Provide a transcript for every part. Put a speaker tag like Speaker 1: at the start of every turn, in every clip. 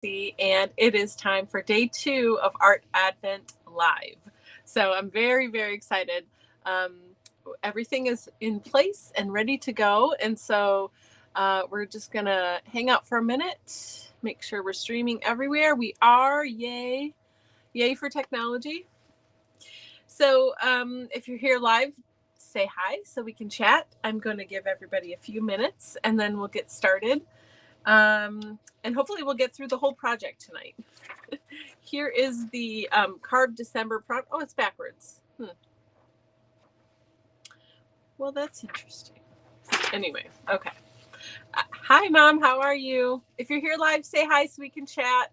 Speaker 1: And it is time for day 2 of Art Advent Live. So I'm very, very excited. Um, Everything is in place and ready to go. And so we're just going to hang out for a minute, make sure we're streaming everywhere. We are. Yay. Yay for technology. So if you're here live, say hi so we can chat. I'm going to give everybody a few minutes and then we'll get started. And hopefully we'll get through the whole project tonight. Here is the Carved December prompt. Oh, it's backwards. Well, that's interesting. Anyway, okay. Hi, Mom. How are you? If you're here live, say hi so we can chat.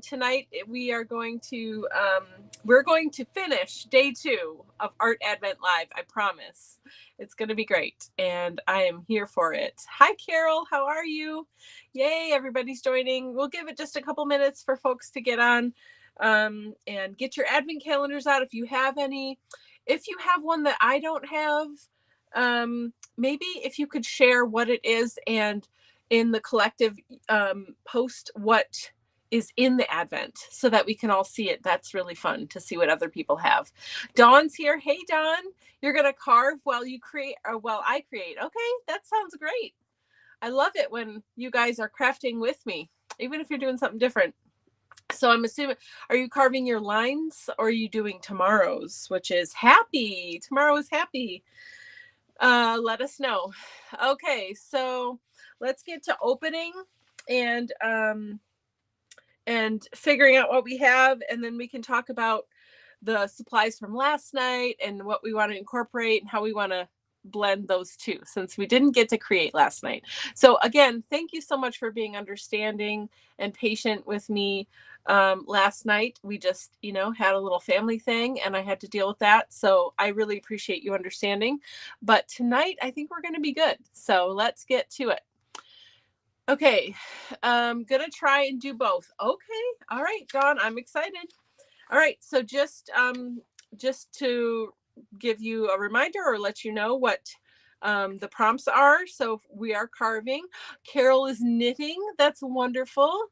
Speaker 1: Tonight we are going to finish day 2 of Art Advent Live. I promise. It's going to be great, and I am here for it. Hi, Carol. How are you? Yay! Everybody's joining. We'll give it just a couple minutes for folks to get on, and get your Advent calendars out if you have any. If you have one that I don't have, maybe if you could share what it is and in the collective post what is in the Advent so that we can all see it. That's really fun to see what other people have. Dawn's here. Hey, Dawn, you're going to carve while you create or while I create. Okay, that sounds great. I love it when you guys are crafting with me, even if you're doing something different. So I'm assuming, are you carving your lines or are you doing tomorrow's, which is happy? Tomorrow is happy. Let us know. Okay, so let's get to opening and figuring out what we have, and then we can talk about the supplies from last night and what we want to incorporate and how we want to blend those two, since we didn't get to create last night. So again, thank you so much for being understanding and patient with me. Last night we just had a little family thing and I had to deal with that, so I really appreciate you understanding. But tonight I think we're going to be good, so let's get to it. Okay, gonna try and do both. Okay, all right, Dawn, I'm excited. All right, so just to give you a reminder or let you know what the prompts are. So we are carving. Carol is knitting. That's wonderful.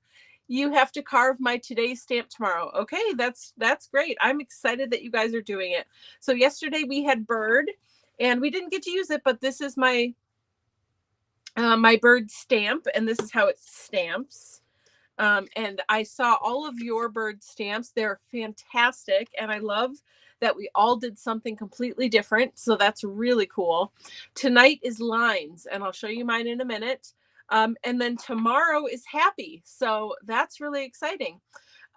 Speaker 1: You have to carve my today's stamp tomorrow. Okay, that's great. I'm excited that you guys are doing it. So yesterday we had bird and we didn't get to use it, but this is my bird stamp, and this is how it stamps. And I saw all of your bird stamps. They're fantastic. And I love that we all did something completely different. So that's really cool. Tonight is lines, and I'll show you mine in a minute. And then tomorrow is happy. So that's really exciting.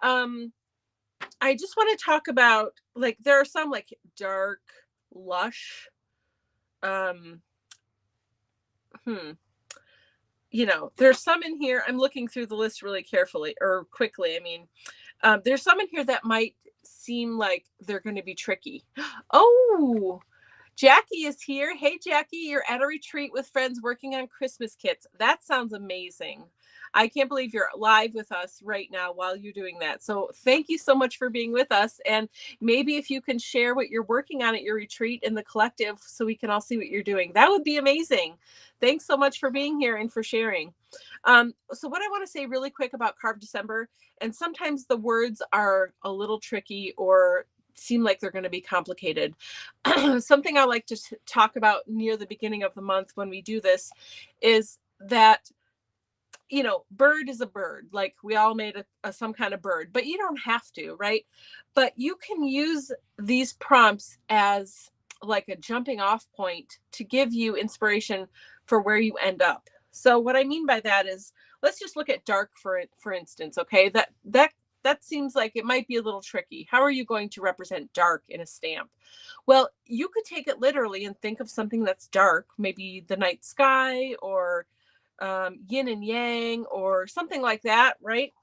Speaker 1: I just want to talk about, like, there are some like dark, lush, there's some in here. I'm looking through the list really carefully or quickly. I mean, there's some in here that might seem like they're going to be tricky. Oh, Jackie is here. Hey, Jackie, you're at a retreat with friends working on Christmas kits. That sounds amazing. I can't believe you're live with us right now while you're doing that. So thank you so much for being with us. And maybe if you can share what you're working on at your retreat in the collective so we can all see what you're doing, that would be amazing. Thanks so much for being here and for sharing. So what I want to say really quick about Carved December, and sometimes the words are a little tricky or seem like they're going to be complicated. Something I like to talk about near the beginning of the month when we do this is that bird is a bird. Like, we all made some kind of bird, but you don't have to, right? But you can use these prompts as like a jumping off point to give you inspiration for where you end up. So what I mean by that is, let's just look at dark for instance. Okay, that seems like it might be a little tricky. How are you going to represent dark in a stamp? Well, you could take it literally and think of something that's dark, maybe the night sky or yin and yang or something like that, right?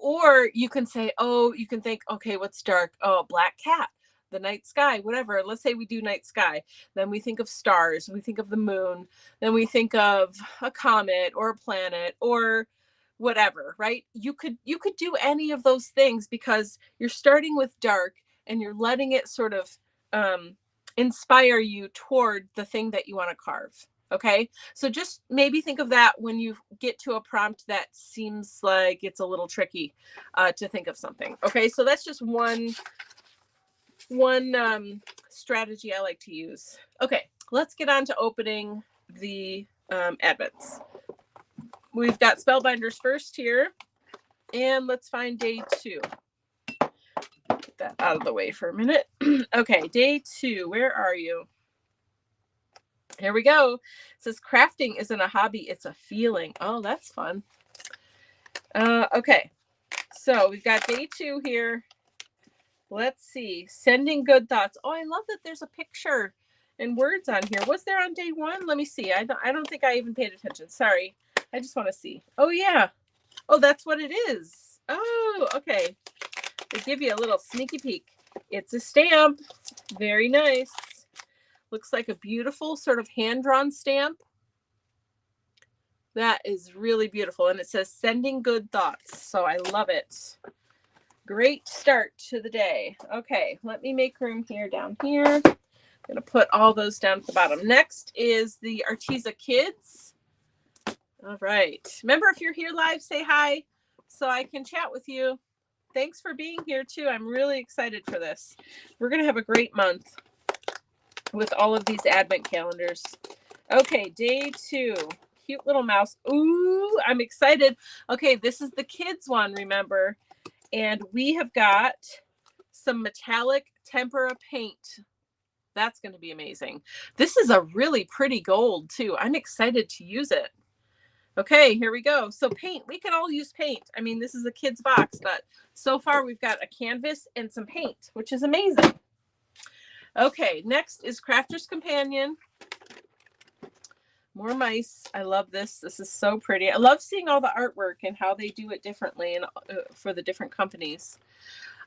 Speaker 1: Or you can say, you can think, okay, what's dark? Oh, black cat, the night sky, whatever. Let's say we do night sky. Then we think of stars, we think of the moon, then we think of a comet or a planet or whatever, right? You could do any of those things because you're starting with dark and you're letting it sort of inspire you toward the thing that you want to carve. Okay, so just maybe think of that when you get to a prompt that seems like it's a little tricky to think of something. Okay, so that's just one strategy I like to use. Okay, let's get on to opening the advents. We've got Spellbinders first here, and let's find day 2. Get that out of the way for a minute. Okay, day 2, where are you? Here we go. It says crafting isn't a hobby, it's a feeling. Oh, that's fun. Okay, so we've got day 2 here. Let's see. Sending good thoughts. Oh, I love that there's a picture and words on here. Was there on day 1? Let me see. I don't think I even paid attention. Sorry. I just want to see. Oh, yeah. Oh, that's what it is. Oh, okay. They give you a little sneaky peek. It's a stamp. Very nice. Looks like a beautiful sort of hand-drawn stamp. That is really beautiful. And it says sending good thoughts. So I love it. Great start to the day. Okay, let me make room here down here. I'm going to put all those down at the bottom. Next is the Arteza Kids. All right. Remember, if you're here live, say hi so I can chat with you. Thanks for being here, too. I'm really excited for this. We're going to have a great month with all of these advent calendars. Okay, day 2. Cute little mouse. Ooh, I'm excited. Okay, this is the kids one, remember. And we have got some metallic tempera paint. That's going to be amazing. This is a really pretty gold, too. I'm excited to use it. Okay, here we go. So paint, we can all use paint. I mean, this is a kid's box, but so far we've got a canvas and some paint, which is amazing. Okay, next is Crafter's Companion. More mice. I love this. This is so pretty. I love seeing all the artwork and how they do it differently and for the different companies.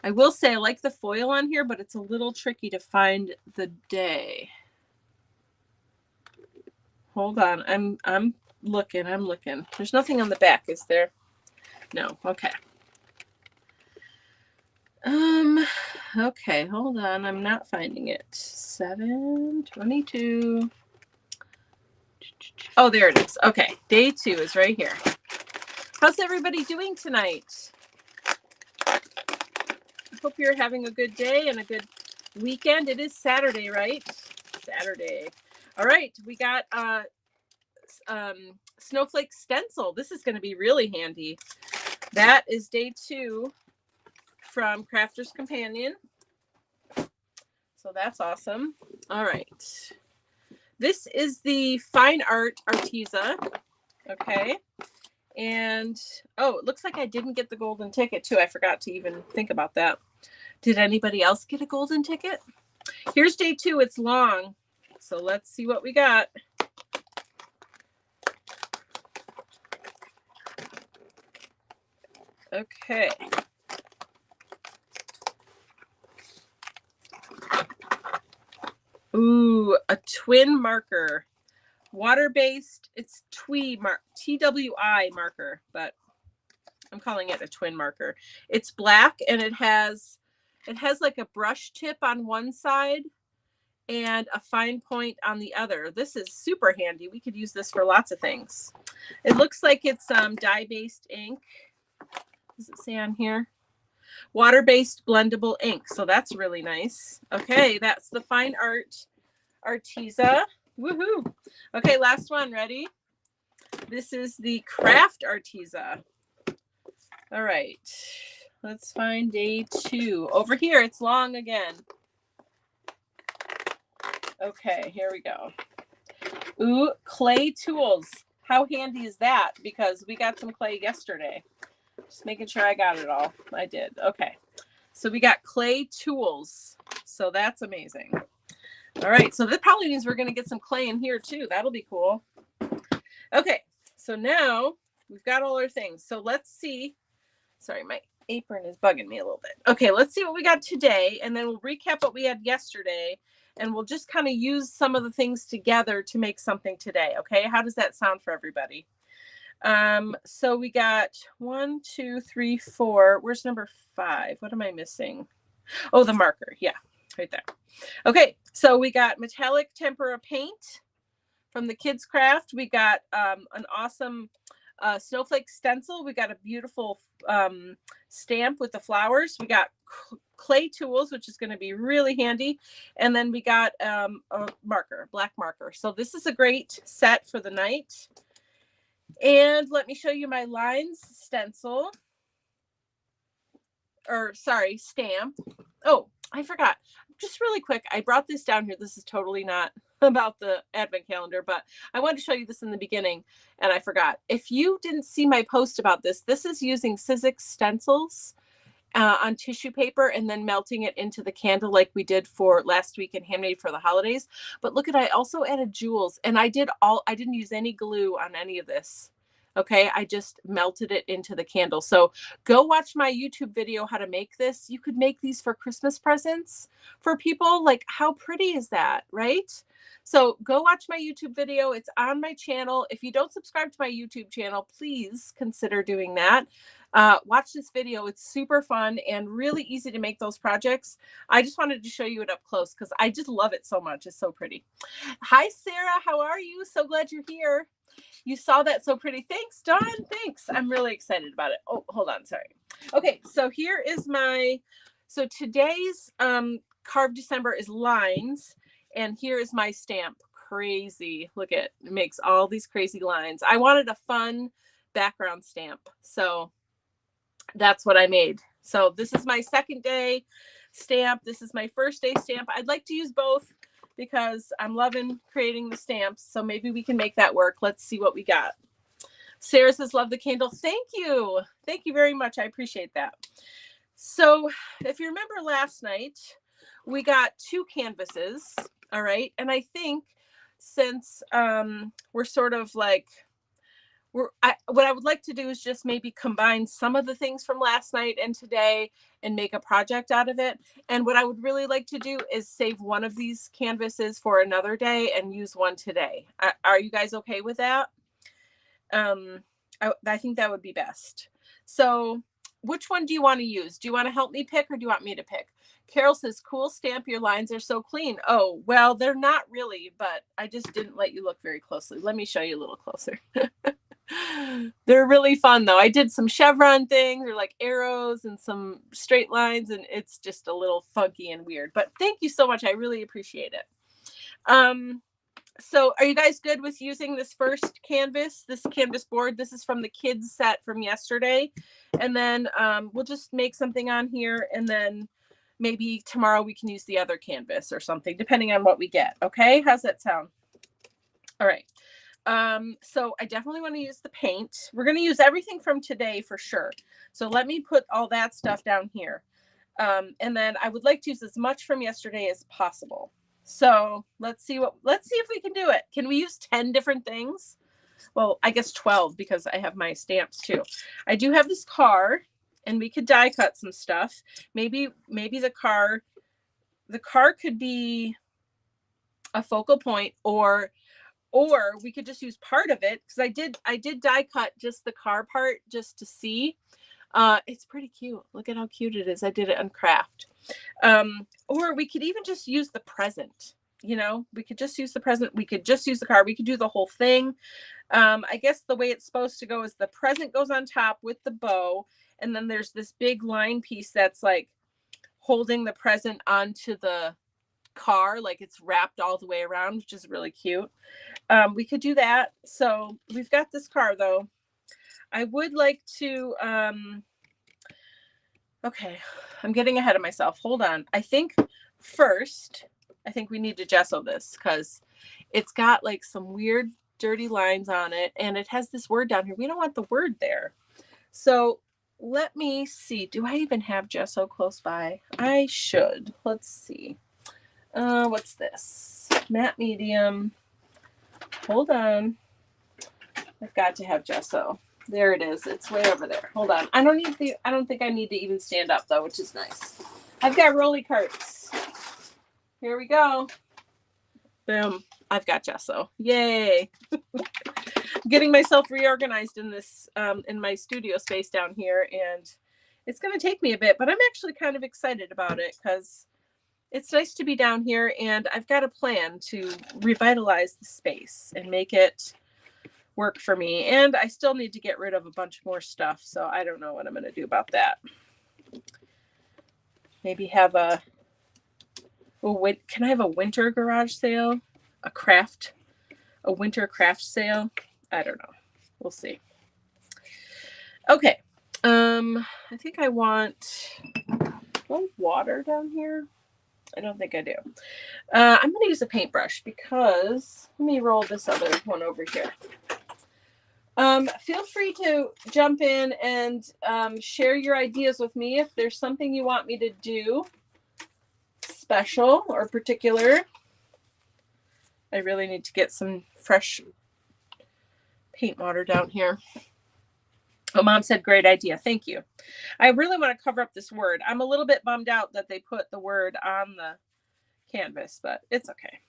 Speaker 1: I will say I like the foil on here, but it's a little tricky to find the day. Hold on. I'm looking. There's nothing on the back, is there? No. Okay. Okay, hold on. I'm not finding it. 7/22. Oh, there it is. Okay, day 2 is right here. How's everybody doing tonight? I hope you're having a good day and a good weekend. It is Saturday, right? Saturday. All right, we got snowflake stencil. This is going to be really handy. That is day 2 from Crafter's Companion. So that's awesome. All right. This is the Fine Art Arteza. Okay. And, oh, it looks like I didn't get the golden ticket, too. I forgot to even think about that. Did anybody else get a golden ticket? Here's day 2. It's long. So let's see what we got. Okay. Ooh, a twin marker. Water-based. It's TWI marker, but I'm calling it a twin marker. It's black and it has like a brush tip on one side and a fine point on the other. This is super handy. We could use this for lots of things. It looks like it's dye-based ink. Does it say on here? Water-based blendable ink. So that's really nice. Okay, that's the Fine Art Arteza. Woohoo. Okay, last one. Ready? This is the Craft Arteza. All right. Let's find day 2. Over here, it's long again. Okay, here we go. Ooh, clay tools. How handy is that? Because we got some clay yesterday. Just making sure I got it all. I did. Okay. So we got clay tools. So that's amazing. All right. So that probably means we're going to get some clay in here too. That'll be cool. Okay. So now we've got all our things. So let's see. Sorry, my apron is bugging me a little bit. Okay. Let's see what we got today. And then we'll recap what we had yesterday. And we'll just kind of use some of the things together to make something today. Okay. How does that sound for everybody? So we got 1, 2, 3, 4. Where's number 5? What am I missing? Oh, the marker. Yeah, right there. Okay, so we got metallic tempera paint, from the Kids Craft, we got an awesome snowflake stencil. We got a beautiful stamp with the flowers. We got clay tools, which is going to be really handy. And then we got a marker, black marker. So this is a great set for the night. And let me show you my lines stencil. Or sorry, stamp. Oh, I forgot. Just really quick, I brought this down here. This is totally not about the advent calendar, but I wanted to show you this in the beginning and I forgot. If you didn't see my post about this, this is using Sizzix stencils on tissue paper and then melting it into the candle like we did for last week in Handmade for the Holidays. But look at, I also added jewels and I didn't use any glue on any of this. Okay, I just melted it into the candle. So go watch my YouTube video how to make this. You could make these for Christmas presents for people. Like, how pretty is that, right? So go watch my YouTube video. It's on my channel. If you don't subscribe to my YouTube channel, please consider doing that. Watch this video. It's super fun and really easy to make those projects. I just wanted to show you it up close because I just love it so much. It's so pretty. Hi, Sarah. How are you? So glad you're here. You saw that, so pretty. Thanks, Dawn. Thanks. I'm really excited about it. Oh, hold on. Sorry. Okay, so here is so today's Carved December is lines, and here is my stamp. Crazy. Look at it. It makes all these crazy lines. I wanted a fun background stamp, so that's what I made. So this is my second day stamp. This is my first day stamp. I'd like to use both because I'm loving creating the stamps. So maybe we can make that work. Let's see what we got. Sarah says, love the candle. Thank you. Thank you very much. I appreciate that. So if you remember last night, we got 2 canvases. All right. And I think since we're sort of like, what I would like to do is just maybe combine some of the things from last night and today and make a project out of it. And what I would really like to do is save one of these canvases for another day and use one today. Are you guys okay with that? I think that would be best. So which one do you want to use? Do you want to help me pick or do you want me to pick? Carol says, cool stamp. Your lines are so clean. Oh, well, they're not really, but I just didn't let you look very closely. Let me show you a little closer. They're really fun though. I did some chevron things or like arrows and some straight lines, and it's just a little funky and weird, but thank you so much. I really appreciate it. So are you guys good with using this first canvas, this canvas board? This is from the kids set from yesterday. And then we'll just make something on here, and then maybe tomorrow we can use the other canvas or something, depending on what we get. Okay, how's that sound? All right. So I definitely want to use the paint. We're going to use everything from today for sure. So let me put all that stuff down here. And then I would like to use as much from yesterday as possible. So let's see if we can do it. Can we use 10 different things? Well, I guess 12 because I have my stamps too. I do have this car and we could die cut some stuff. Maybe the car could be a focal point, or we could just use part of it because I did die cut just the car part just to see. It's pretty cute. Look at how cute it is. I did it on Craft. Or we could even just use the present. You know, we could just use the present. We could just use the car. We could do the whole thing. I guess the way it's supposed to go is the present goes on top with the bow, and then there's this big line piece that's like holding the present onto the car, like it's wrapped all the way around, which is really cute. We could do that. So we've got this car though. I would like to okay, I'm getting ahead of myself. Hold on. I think we need to gesso this because it's got like some weird dirty lines on it, and it has this word down here. We don't want the word there. So let me see. Do I even have gesso close by? I should. Let's see. What's this? Matte medium. Hold on. I've got to have gesso. There it is. It's way over there. Hold on. I don't think I need to even stand up though, which is nice. I've got rolly carts. Here we go. Boom. I've got gesso. Yay. Getting myself reorganized in this in my studio space down here, and it's going to take me a bit, but I'm actually kind of excited about it because it's nice to be down here, and I've got a plan to revitalize the space and make it work for me. And I still need to get rid of a bunch more stuff, so I don't know what I'm going to do about that. Maybe have a, oh wait, can I have a winter garage sale? A winter craft sale? I don't know. We'll see. Okay. I think I want water down here. I don't think I do. I'm going to use a paintbrush because, let me roll this other one over here. Feel free to jump in and share your ideas with me if there's something you want me to do special or particular. I really need to get some fresh paint water down here. Oh, Mom said, great idea. Thank you. I really want to cover up this word. I'm a little bit bummed out that they put the word on the canvas, but it's okay.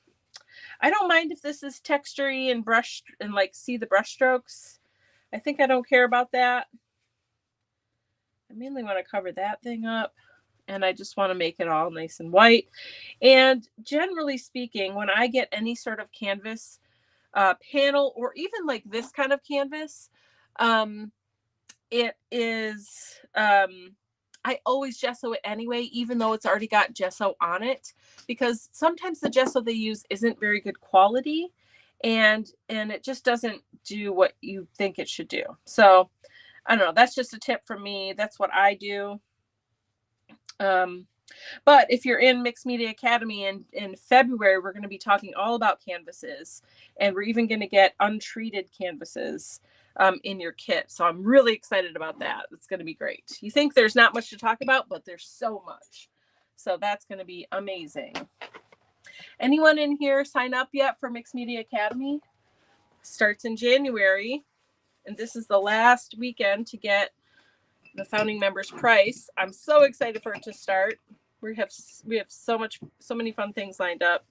Speaker 1: I don't mind if this is textury and brushed and like see the brush strokes. I think I don't care about that. I mainly want to cover that thing up, and I just want to make it all nice and white. And generally speaking, when I get any sort of canvas panel, or even like this kind of canvas, it is, I always gesso it anyway, even though it's already got gesso on it, because sometimes the gesso they use isn't very good quality, and it just doesn't do what you think it should do. So I don't know. That's just a tip from me. That's what I do. But if you're in Mixed Media Academy in February, we're going to be talking all about canvases, and we're even going to get untreated canvases in your kit. So I'm really excited about that. It's going to be great. You think there's not much to talk about, but there's so much. So that's going to be amazing. Anyone in here sign up yet for Mixed Media Academy? Starts in January, and this is the last weekend to get the founding members price. I'm so excited for it to start. We have so many fun things lined up.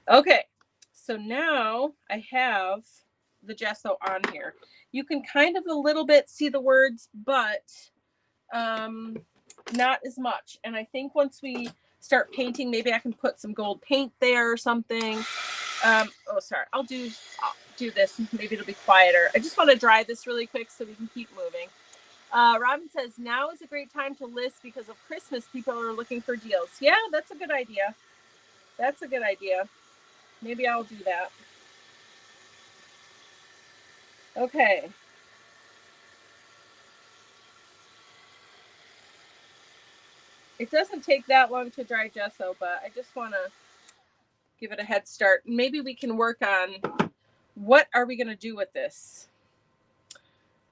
Speaker 1: Okay, so now I have the gesso on here. You can kind of a little bit see the words, but not as much. And I think once we start painting, maybe I can put some gold paint there or something. Oh, sorry. I'll do this. Maybe it'll be quieter. I just want to dry this really quick so we can keep moving. Robin says, now is a great time to list because of Christmas. People are looking for deals. Yeah, that's a good idea. That's a good idea. Maybe I'll do that. Okay. It doesn't take that long to dry gesso, but I just want to give it a head start. Maybe we can work on what are we going to do with this.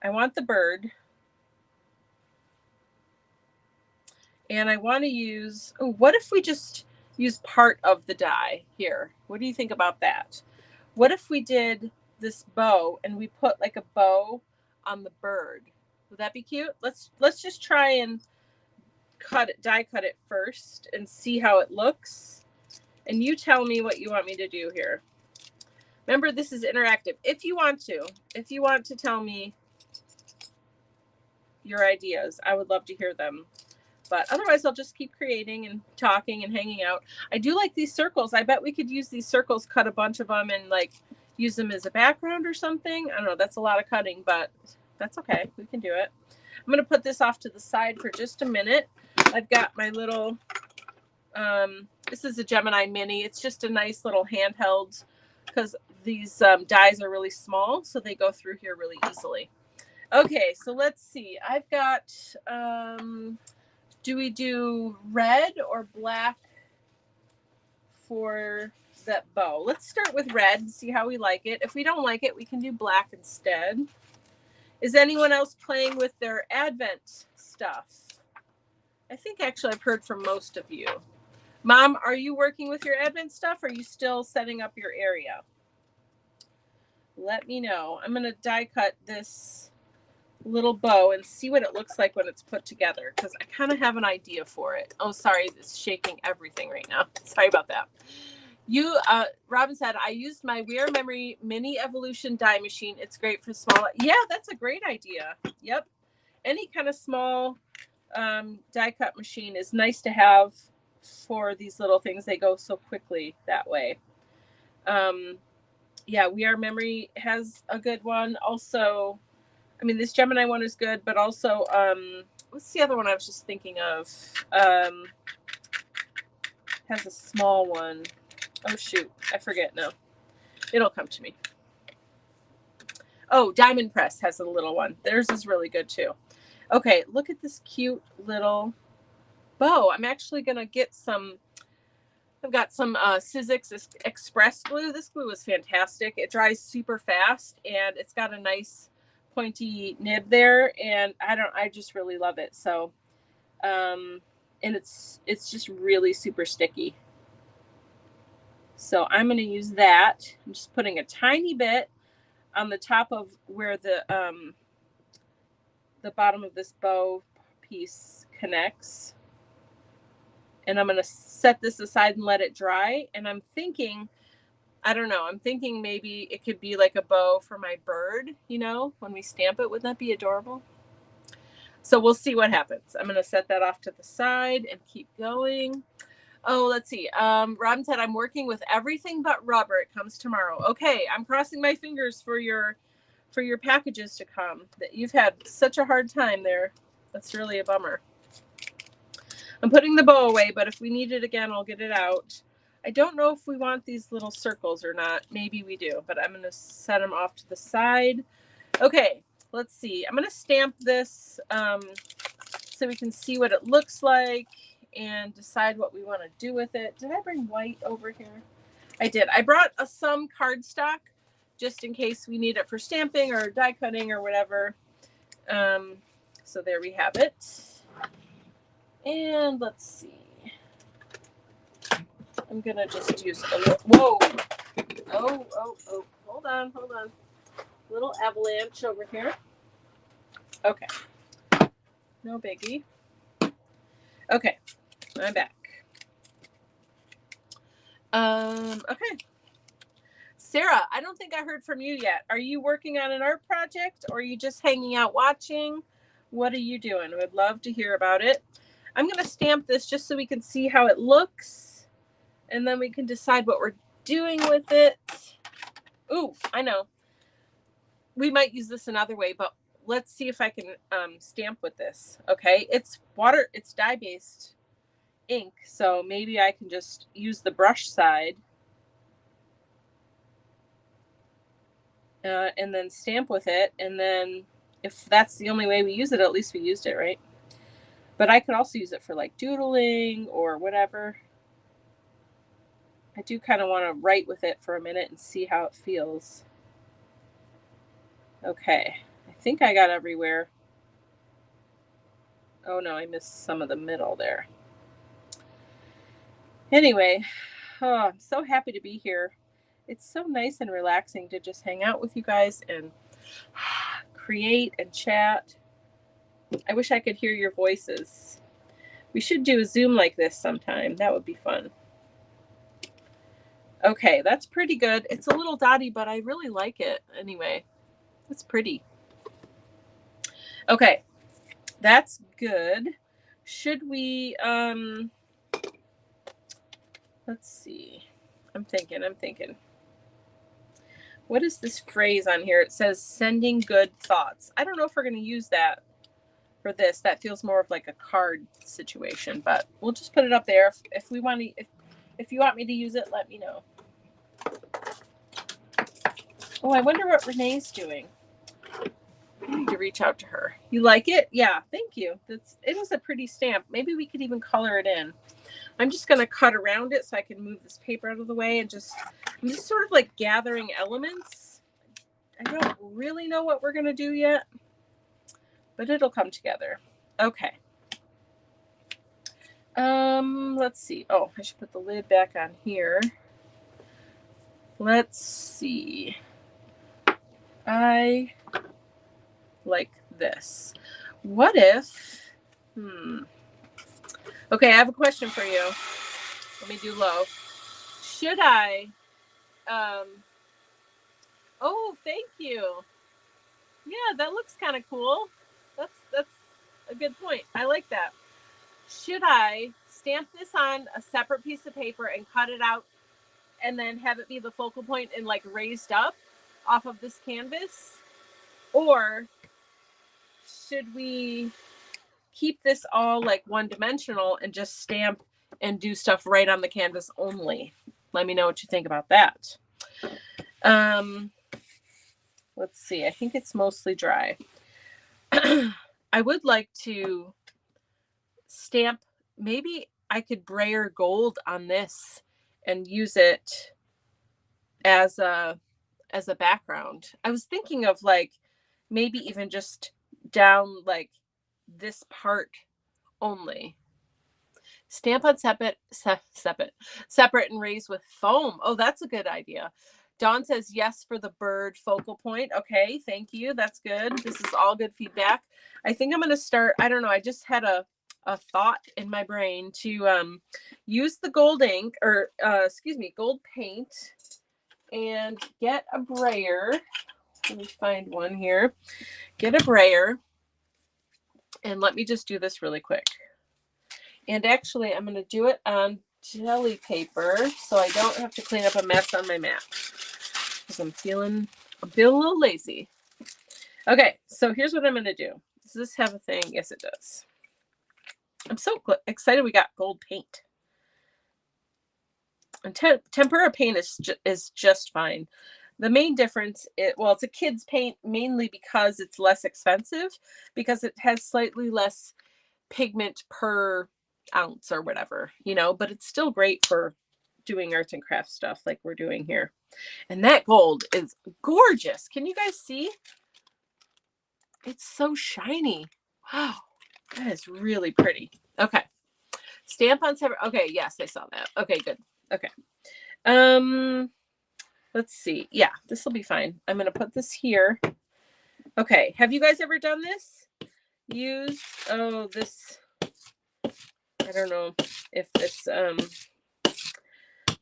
Speaker 1: I want the bird. And I want to use, what if we just use part of the die here? What do you think about that? What if we did this bow and we put like a bow on the bird? Would that be cute? Let's just try and die cut it first and see how it looks. And you tell me what you want me to do here. Remember, this is interactive. If you want to tell me your ideas, I would love to hear them. But otherwise, I'll just keep creating and talking and hanging out. I do like these circles. I bet we could use these circles, cut a bunch of them, and like use them as a background or something. I don't know. That's a lot of cutting, but that's okay. We can do it. I'm going to put this off to the side for just a minute. I've got my little, this is a Gemini Mini. It's just a nice little handheld because these dies are really small, so they go through here really easily. Okay, so let's see. I've got... do we do red or black for that bow? Let's start with red and see how we like it. If we don't like it, we can do black instead. Is anyone else playing with their Advent stuff? I think actually I've heard from most of you. Mom, are you working with your Advent stuff? Or are you still setting up your area? Let me know. I'm going to die cut this little bow and see what it looks like when it's put together, because I kind of have an idea for it. Oh, sorry, it's shaking everything right now. Sorry about that. Robin said, I used my We Are Memory Mini Evolution die machine. It's great for small. Yeah, that's a great idea. Yep. Any kind of small die cut machine is nice to have for these little things. They go so quickly that way. Yeah, We Are Memory has a good one. Also, I mean, this Gemini one is good, but also, what's the other one I was just thinking of? Has a small one. Oh, shoot. I forget now. It'll come to me. Oh, Diamond Press has a little one. Theirs is really good too. Okay, look at this cute little bow. I'm actually going to get some. I've got some Sizzix Express glue. This glue is fantastic. It dries super fast, and it's got a nice pointy nib there, and I just really love it. So, and it's just really super sticky. So I'm going to use that. I'm just putting a tiny bit on the top of where the bottom of this bow piece connects. And I'm going to set this aside and let it dry. And I'm thinking, I don't know, I'm thinking maybe it could be like a bow for my bird, you know, when we stamp it. Wouldn't that be adorable? So we'll see what happens. I'm going to set that off to the side and keep going. Oh, let's see. Robin said, I'm working with everything but rubber. It comes tomorrow. Okay, I'm crossing my fingers for your packages to come. That you've had such a hard time there. That's really a bummer. I'm putting the bow away, but if we need it again, I'll get it out. I don't know if we want these little circles or not. Maybe we do, but I'm going to set them off to the side. Okay, let's see. I'm going to stamp this so we can see what it looks like and decide what we want to do with it. Did I bring white over here? I did. I brought some cardstock just in case we need it for stamping or die cutting or whatever. So there we have it. And let's see. I'm going to just use a little, whoa. Oh, hold on. Little avalanche over here. Okay. No biggie. Okay. I'm back. Okay. Sarah, I don't think I heard from you yet. Are you working on an art project or are you just hanging out watching? What are you doing? I would love to hear about it. I'm going to stamp this just so we can see how it looks, and then we can decide what we're doing with it. Ooh, I know. We might use this another way, but let's see if I can stamp with this. Okay, it's dye-based ink, so maybe I can just use the brush side and then stamp with it, and then if that's the only way we use it, at least we used it, right? But I could also use it for like doodling or whatever. I do kind of want to write with it for a minute and see how it feels. Okay, I think I got everywhere. Oh no, I missed some of the middle there. Anyway, I'm so happy to be here. It's so nice and relaxing to just hang out with you guys and create and chat. I wish I could hear your voices. We should do a Zoom like this sometime. That would be fun. Okay, that's pretty good. It's a little dotty, but I really like it anyway. It's pretty. Okay, that's good. Should we, let's see. I'm thinking. What is this phrase on here? It says sending good thoughts. I don't know if we're going to use that for this. That feels more of like a card situation, but we'll just put it up there. If we want to, if you want me to use it, let me know. Oh, I wonder what Renee's doing. I need to reach out to her. You like it? Yeah, thank you. It is a pretty stamp. Maybe we could even color it in. I'm just going to cut around it so I can move this paper out of the way and I'm just sort of like gathering elements. I don't really know what we're going to do yet, but it'll come together. Okay. Let's see. Oh, I should put the lid back on here. Let's see. I like this. What if, okay, I have a question for you. Let me do low. Should I, oh, thank you. Yeah, that looks kind of cool. That's a good point. I like that. Should I stamp this on a separate piece of paper and cut it out and then have it be the focal point and like raised up off of this canvas? Or should we keep this all like one-dimensional and just stamp and do stuff right on the canvas only? Let me know what you think about that. Let's see. I think it's mostly dry. I would like to stamp, maybe I could brayer gold on this and use it as a background. I was thinking of like maybe even just down like this part only. Stamp on separate and raise with foam. Oh, that's a good idea. Dawn says yes for the bird focal point. Okay, thank you. That's good. This is all good feedback. I think I'm going to start, I don't know, I just had a thought in my brain to use the gold ink, or gold paint, and get a brayer. Let me find one here. Get a brayer, and let me just do this really quick. And actually, I'm going to do it on jelly paper so I don't have to clean up a mess on my mat, because I'm feeling a little lazy. Okay, so here's what I'm going to do. Does this have a thing? Yes, it does. I'm so excited we got gold paint. And tempera paint is just fine. The main difference, it's a kid's paint mainly because it's less expensive, because it has slightly less pigment per ounce or whatever, you know, but it's still great for doing arts and crafts stuff like we're doing here. And that gold is gorgeous. Can you guys see? It's so shiny. Wow, that is really pretty. Okay, stamp on separate. Okay, yes, I saw that. Okay, good. Okay, let's see. Yeah, this will be fine. I'm gonna put this here. Okay, have you guys ever done this? Use this. I don't know if this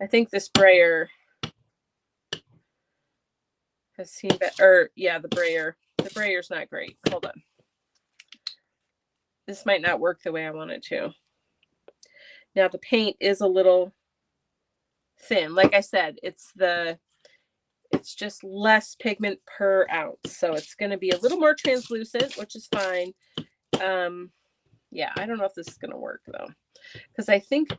Speaker 1: I think this brayer has seen better. Yeah, the brayer's not great. Hold on. This might not work the way I want it to. Now the paint is a little thin. Like I said, it's just less pigment per ounce. So it's going to be a little more translucent, which is fine. Yeah, I don't know if this is going to work though, because I think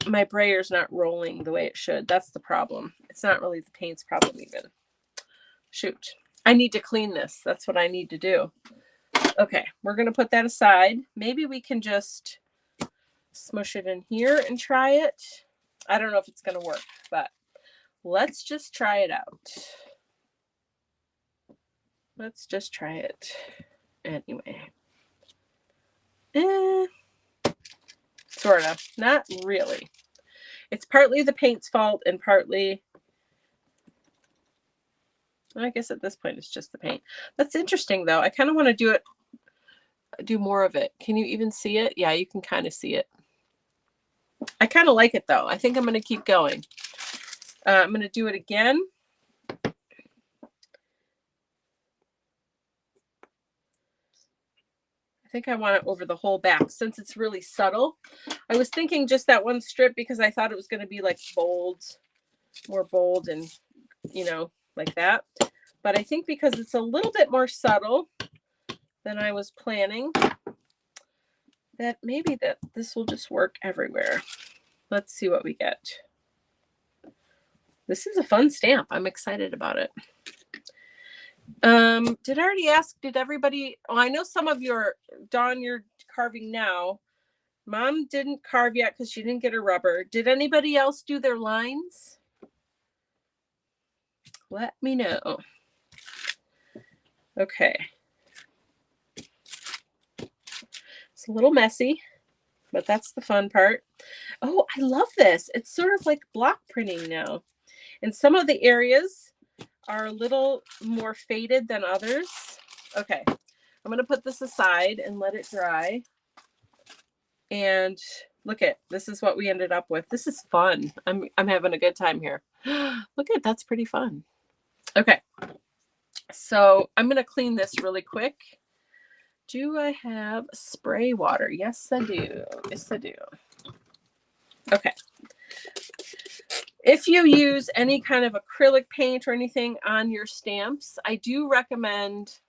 Speaker 1: my brayer's not rolling the way it should. That's the problem. It's not really the paint's problem even. Shoot. I need to clean this. That's what I need to do. Okay, we're going to put that aside. Maybe we can just smush it in here and try it. I don't know if it's going to work, but let's just try it out. Let's just try it anyway. Sort of. Not really. It's partly the paint's fault and partly, I guess at this point it's just the paint. That's interesting though. I kind of want to do more of it. Can you even see it? Yeah, you can kind of see it. I kind of like it though. I think I'm going to keep going. I'm going to do it again. I think I want it over the whole back since it's really subtle. I was thinking just that one strip because I thought it was going to be like bold, more bold and, you know, like that. But I think because it's a little bit more subtle than I was planning, that maybe that this will just work everywhere. Let's see what we get. This is a fun stamp. I'm excited about it. Did I already ask, did everybody, I know some of your, Dawn, you're carving now. Mom didn't carve yet because she didn't get her rubber. Did anybody else do their lines? Let me know. Okay. It's a little messy, but that's the fun part. Oh, I love this. It's sort of like block printing now. And some of the areas are a little more faded than others. Okay, I'm going to put this aside and let it dry. And look at, this is what we ended up with. This is fun. I'm having a good time here. Look at, that's pretty fun. Okay, so I'm going to clean this really quick. Do I have spray water? Yes, I do. Yes, I do. Okay. If you use any kind of acrylic paint or anything on your stamps, I do recommend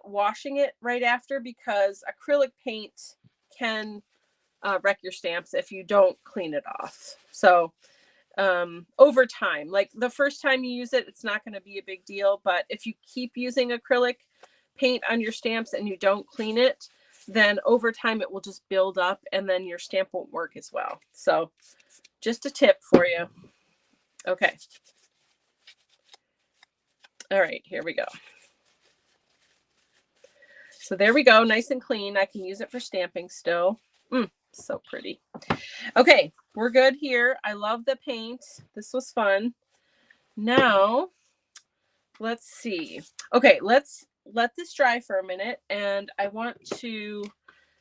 Speaker 1: washing it right after, because acrylic paint can wreck your stamps if you don't clean it off. So over time, like the first time you use it, it's not going to be a big deal. But if you keep using acrylic paint on your stamps and you don't clean it, then over time it will just build up and then your stamp won't work as well. So just a tip for you. Okay. All right, here we go. So there we go, nice and clean. I can use it for stamping still. So pretty. Okay, we're good here. I love the paint. This was fun. Now, let's see. Okay, let's let this dry for a minute. And I want to,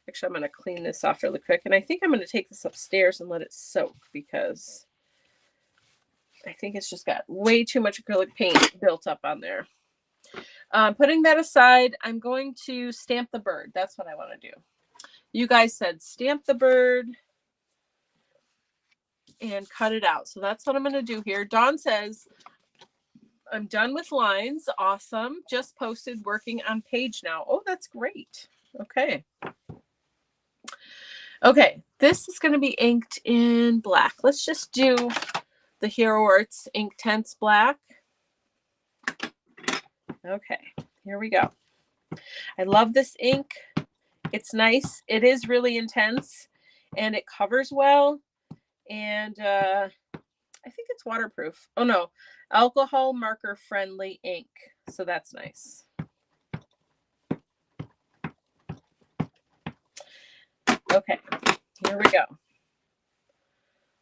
Speaker 1: actually, I'm going to clean this off really quick. And I think I'm going to take this upstairs and let it soak, because I think it's just got way too much acrylic paint built up on there. Putting that aside, I'm going to stamp the bird. That's what I want to do. You guys said stamp the bird and cut it out. So that's what I'm going to do here. Dawn says, I'm done with lines. Awesome. Just posted working on page now. Oh, that's great. Okay. Okay. This is going to be inked in black. Let's just do the Hero Arts Inktense black. Okay. Here we go. I love this ink. It's nice. It is really intense and it covers well. And I think it's waterproof. Oh no, alcohol marker friendly ink. So that's nice. Okay, here we go.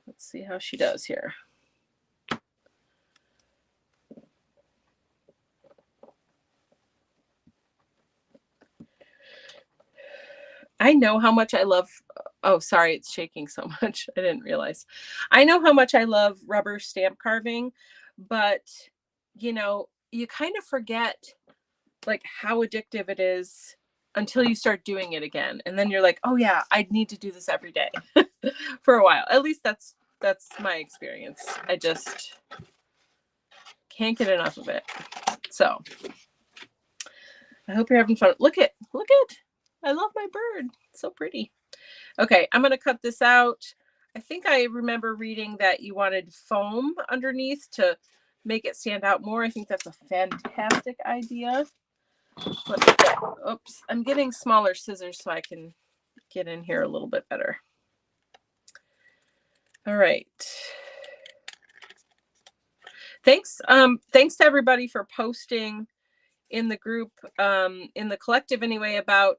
Speaker 1: Let's see how she does here. I know how much I love, oh, sorry, it's shaking so much. I didn't realize. I know how much I love rubber stamp carving, but, you know, you kind of forget like how addictive it is until you start doing it again. And then you're like, oh yeah, I need to do this every day for a while. At least that's my experience. I just can't get enough of it. So I hope you're having fun. Look at, I love my bird. It's so pretty. Okay, I'm going to cut this out. I think I remember reading that you wanted foam underneath to make it stand out more. I think that's a fantastic idea. Oops, I'm getting smaller scissors so I can get in here a little bit better. All right. Thanks to everybody for posting in the group, in the collective anyway, about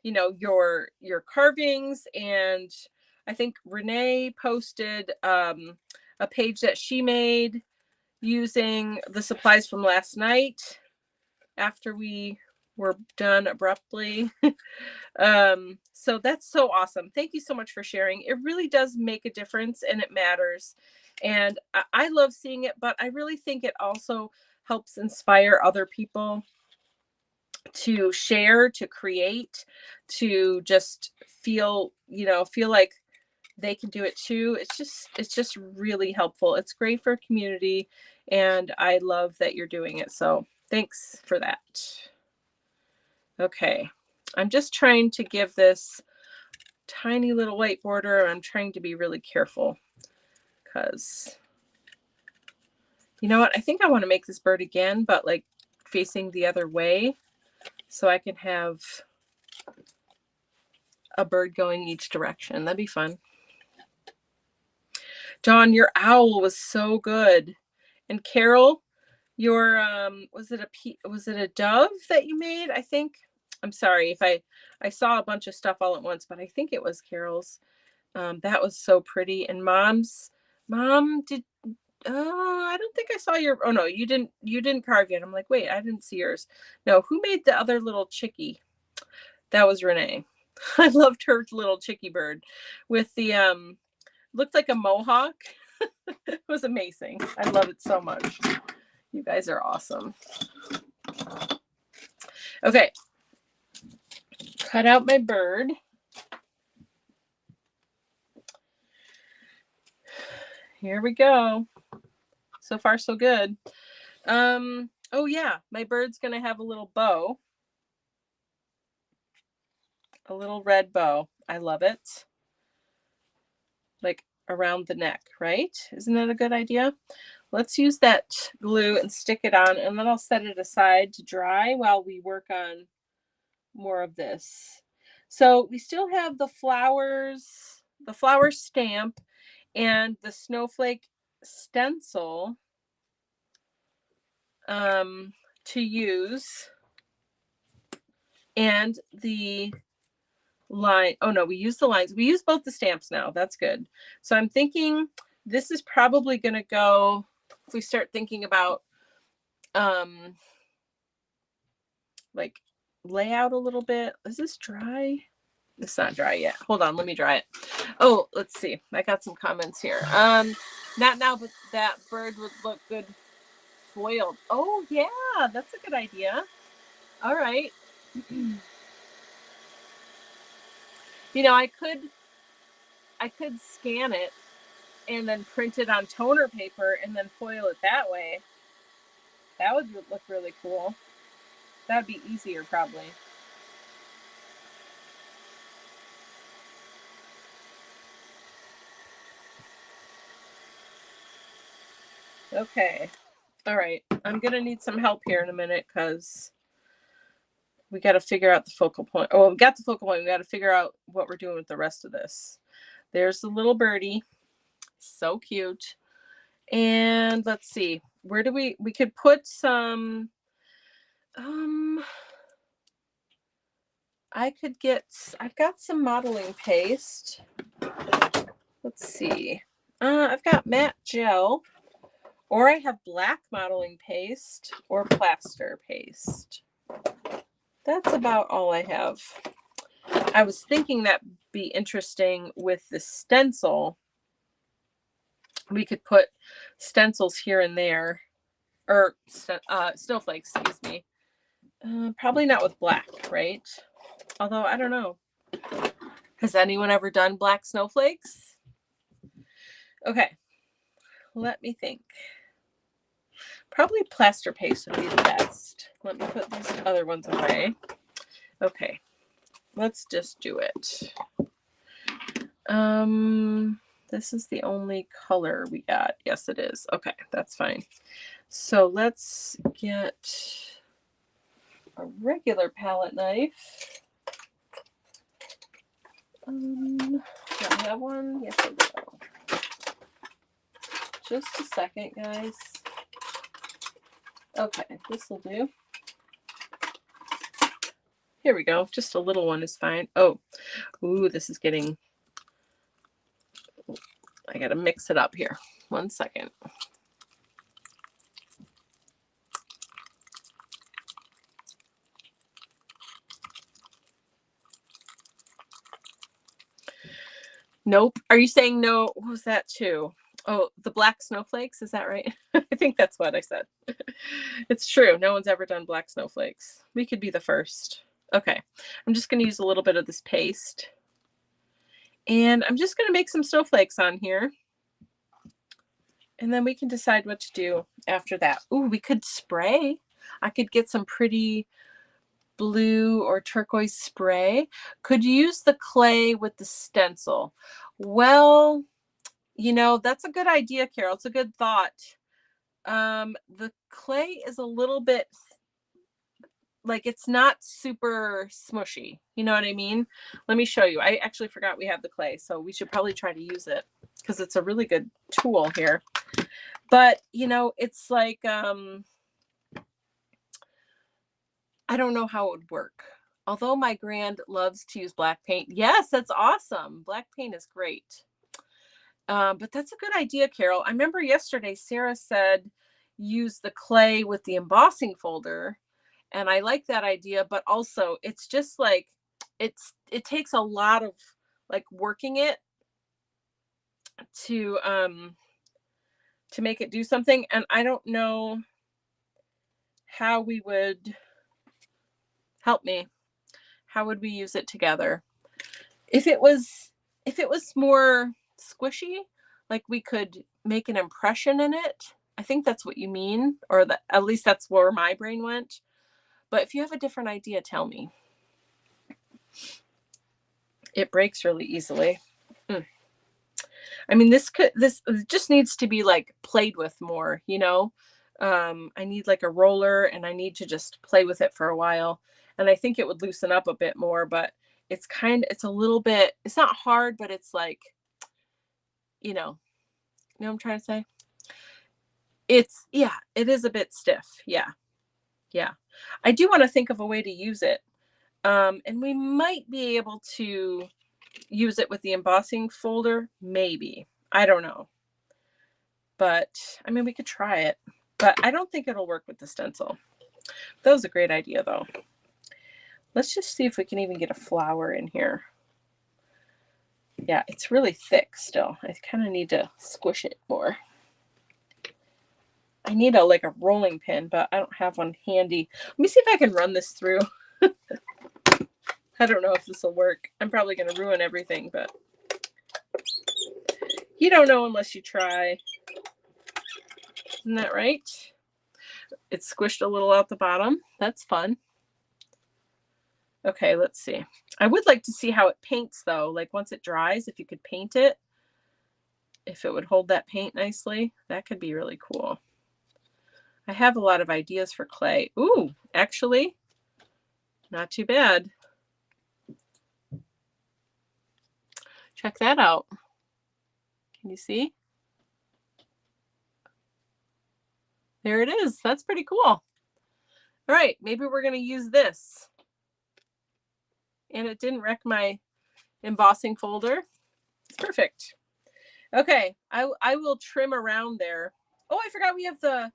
Speaker 1: you know, your carvings. And I think Renee posted a page that she made using the supplies from last night after we were done abruptly. So that's so awesome. Thank you so much for sharing. It really does make a difference and it matters. And I love seeing it, but I really think it also helps inspire other people to share, to create, to just feel, you know, feel like they can do it too. It's just really helpful. It's great for community and I love that you're doing it. So thanks for that. Okay. I'm just trying to give this tiny little white border. I'm trying to be really careful because, you know what? I think I want to make this bird again, but like facing the other way so I can have a bird going each direction. That'd be fun. Dawn, your owl was so good. And Carol, your was it a dove that you made? I think. I'm sorry if I saw a bunch of stuff all at once, but I think it was Carol's. That was so pretty. And mom did. I don't think I saw your. Oh no, you didn't carve yet. I'm like, wait, I didn't see yours. No, who made the other little chickie? That was Renee. I loved her little chickie bird with the looked like a mohawk. It was amazing. I love it so much. You guys are awesome. Okay. Cut out my bird. Here we go. So far, so good. Oh yeah, my bird's gonna have a little bow. A little red bow. I love it. Like around the neck, right? Isn't that a good idea? Let's use that glue and stick it on, and then I'll set it aside to dry while we work on more of this. So we still have the flowers, the flower stamp, and the snowflake stencil to use, and the line. Oh no, we use the lines. We use both the stamps now. That's good. So I'm thinking this is probably going to go, if we start thinking about like layout a little bit. Is this dry? It's not dry yet. Hold on, let me dry it. Oh, let's see. I got some comments here. Not now, but that bird would look good foiled. Oh yeah, that's a good idea. All right. You know, I could scan it and then print it on toner paper and then foil it that way. That would look really cool. That'd be easier probably. Okay. All right. I'm going to need some help here in a minute because we got to figure out the focal point. Oh, we got the focal point. We got to figure out what we're doing with the rest of this. There's the little birdie. So cute. And let's see. Where do we could put some I've got some modeling paste. Let's see. I've got matte gel, or I have black modeling paste or plaster paste. That's about all I have. I was thinking that'd be interesting with the stencil. We could put stencils here and there, or snowflakes, excuse me. Probably not with black, right? Although, I don't know. Has anyone ever done black snowflakes? Okay, let me think. Probably plaster paste would be the best. Let me put these other ones away. Okay, let's just do it. This is the only color we got. Yes, it is. Okay, that's fine. So let's get a regular palette knife. Do I have one? Yes, I do. Just a second, guys. Okay, this will do. Here we go. Just a little one is fine. Oh, ooh, this is getting... I gotta mix it up here. 1 second. Nope. Are you saying no? What was that too? Oh, the black snowflakes. Is that right? I think that's what I said. It's true. No one's ever done black snowflakes. We could be the first. Okay. I'm just going to use a little bit of this paste. And I'm just going to make some snowflakes on here. And then we can decide what to do after that. Ooh, we could spray. I could get some pretty blue or turquoise spray. Could you use the clay with the stencil? Well, you know, that's a good idea, Carol. It's a good thought. The clay is a little bit like, it's not super smushy. You know what I mean? Let me show you. I actually forgot we have the clay, so we should probably try to use it because it's a really good tool here. But, you know, it's like, I don't know how it would work. Although my grand loves to use black paint. Yes, that's awesome. Black paint is great. But that's a good idea, Carol. I remember yesterday Sarah said use the clay with the embossing folder. And I like that idea, but also it's just like it takes a lot of like working it to make it do something. And I don't know how we would... Help me. How would we use it together? If it was more squishy, like we could make an impression in it. I think that's what you mean, or that at least that's where my brain went. But if you have a different idea, tell me. It breaks really easily. I mean, this just needs to be like played with more, you know. I need like a roller, and I need to just play with it for a while. And I think it would loosen up a bit more, but it's a little bit, it's not hard, but it's like, you know what I'm trying to say? It's, yeah, it is a bit stiff. Yeah. Yeah. I do want to think of a way to use it. And we might be able to use it with the embossing folder. Maybe. I don't know. But I mean, we could try it, but I don't think it'll work with the stencil. That was a great idea though. Let's just see if we can even get a flower in here. Yeah, it's really thick still. I kind of need to squish it more. I need like a rolling pin, but I don't have one handy. Let me see if I can run this through. I don't know if this will work. I'm probably going to ruin everything, but you don't know unless you try. Isn't that right? It's squished a little out the bottom. That's fun. Okay, let's see. I would like to see how it paints though. Like once it dries, if you could paint it, if it would hold that paint nicely, that could be really cool. I have a lot of ideas for clay. Ooh, actually, not too bad. Check that out. Can you see? There it is. That's pretty cool. All right, maybe we're going to use this. And it didn't wreck my embossing folder. It's perfect. Okay, I will trim around there. Oh, I forgot we have the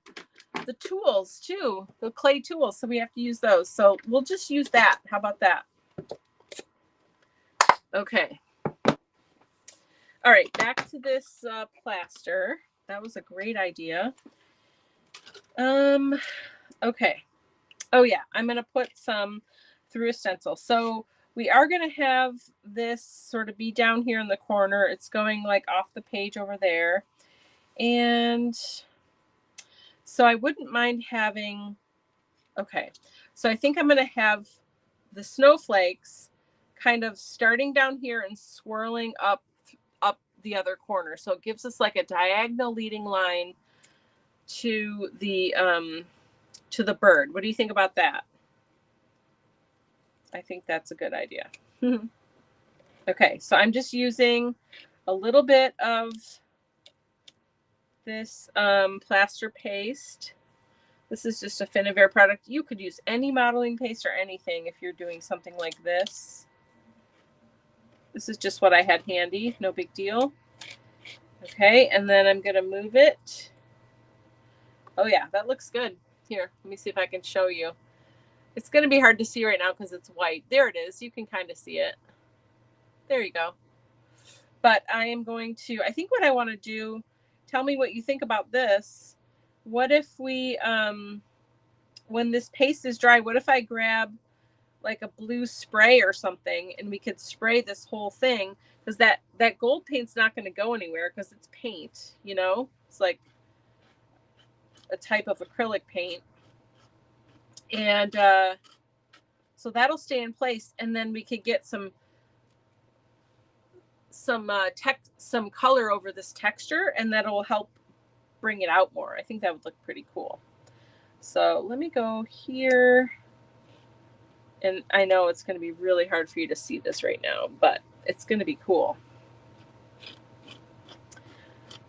Speaker 1: tools too, the clay tools, so we have to use those. So we'll just use that. How about that? Okay. All right, back to this plaster. That was a great idea. Okay. Oh yeah, I'm gonna put some through a stencil. So we are gonna have this sort of be down here in the corner. It's going like off the page over there. And so I wouldn't mind having, okay. So I think I'm gonna have the snowflakes kind of starting down here and swirling up the other corner. So it gives us like a diagonal leading line to the bird. What do you think about that? I think that's a good idea. Okay, so I'm just using a little bit of this plaster paste. This is just a Finnabair product. You could use any modeling paste or anything if you're doing something like this. This is just what I had handy, no big deal. Okay, and then I'm gonna move it. Oh yeah, that looks good. Here, let me see if I can show you. It's gonna be hard to see right now because it's white. There it is, you can kind of see it. There you go. But I am going to, I think what I wanna do, tell me what you think about this. What if we, when this paste is dry, what if I grab like a blue spray or something and we could spray this whole thing, because that gold paint's not going to go anywhere because it's paint, you know, it's like a type of acrylic paint. And so that'll stay in place, and then we could get some color over this texture, and that'll help bring it out more. I think that would look pretty cool. So let me go here. And I know it's going to be really hard for you to see this right now, but it's going to be cool.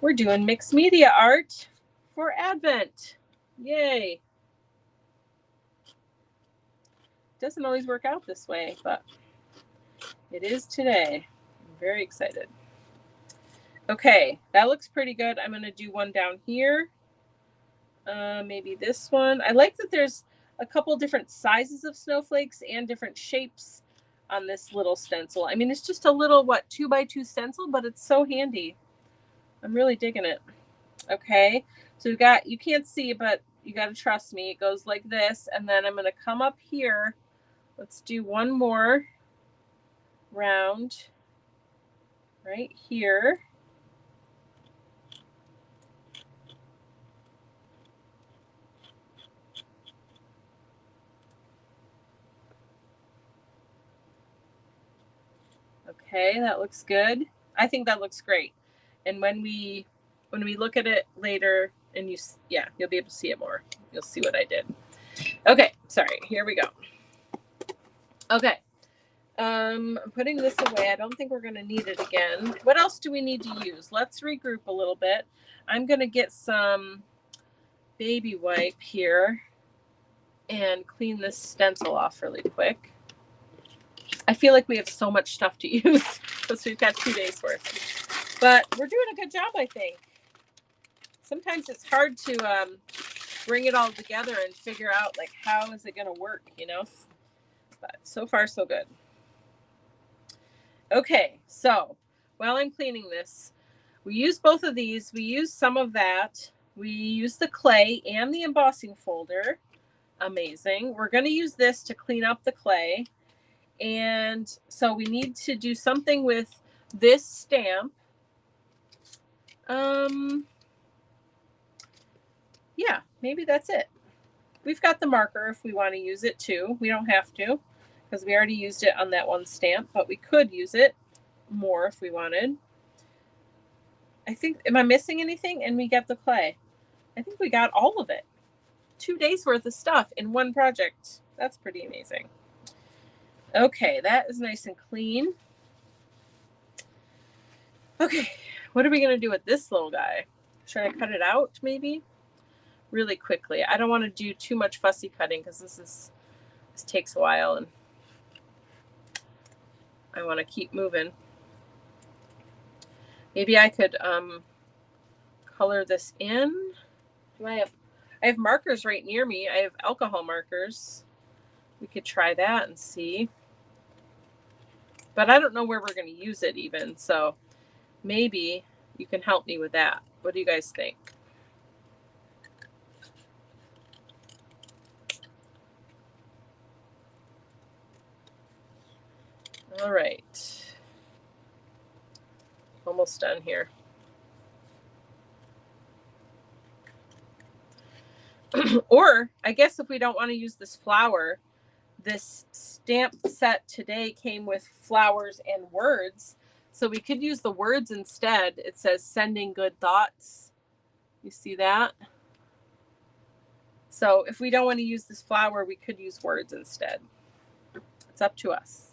Speaker 1: We're doing mixed media art for Advent. Yay. Doesn't always work out this way, but it is today. I'm very excited. Okay, that looks pretty good. I'm going to do one down here. Maybe this one. I like that there's a couple different sizes of snowflakes and different shapes on this little stencil. I mean, it's just a little, 2x2 stencil, but it's so handy. I'm really digging it. Okay, so you can't see, but you got to trust me. It goes like this, and then I'm going to come up here. Let's do one more round right here. Okay, that looks good. I think that looks great. And when we look at it later and you'll be able to see it more. You'll see what I did. Okay, sorry. Here we go. Okay. I'm putting this away. I don't think we're going to need it again. What else do we need to use? Let's regroup a little bit. I'm going to get some baby wipe here and clean this stencil off really quick. I feel like we have so much stuff to use because we've got 2 days worth. But we're doing a good job, I think. Sometimes it's hard to bring it all together and figure out, like, how is it going to work, you know? But so far, so good. Okay, so while I'm cleaning this, we use both of these. We use some of that. We use the clay and the embossing folder. Amazing. We're going to use this to clean up the clay. And so we need to do something with this stamp. Yeah, maybe that's it. We've got the marker if we want to use it too. We don't have to because we already used it on that one stamp, but we could use it more if we wanted. I think, am I missing anything? And we got the clay. I think we got all of it. 2 days worth of stuff in one project. That's pretty amazing. Okay, that is nice and clean. Okay, what are we going to do with this little guy? Should I cut it out maybe? Really quickly. I don't want to do too much fussy cutting because this takes a while and I want to keep moving. Maybe I could color this in. I have markers right near me. I have alcohol markers. We could try that and see. But I don't know where we're going to use it even. So maybe you can help me with that. What do you guys think? All right. Almost done here. Or I guess if we don't want to use this flower, this stamp set today came with flowers and words. So we could use the words instead. It says sending good thoughts. You see that? So if we don't want to use this flower, we could use words instead. It's up to us.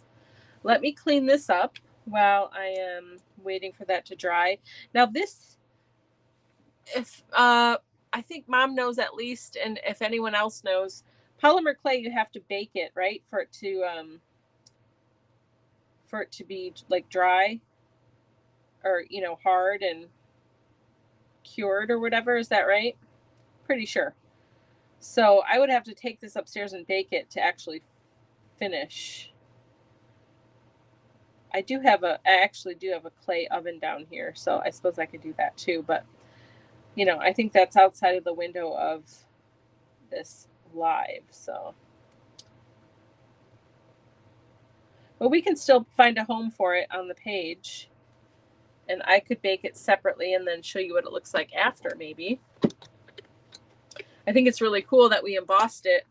Speaker 1: Let me clean this up while I am waiting for that to dry. Now this, if I think Mom knows at least, and if anyone else knows, polymer clay, you have to bake it, right, for it to be like dry or, you know, hard and cured or whatever. Is that right? Pretty sure. So I would have to take this upstairs and bake it to actually finish. I actually do have a clay oven down here, so I suppose I could do that too. But, you know, I think that's outside of the window of this live, so. But we can still find a home for it on the page. And I could bake it separately and then show you what it looks like after, maybe. I think it's really cool that we embossed it.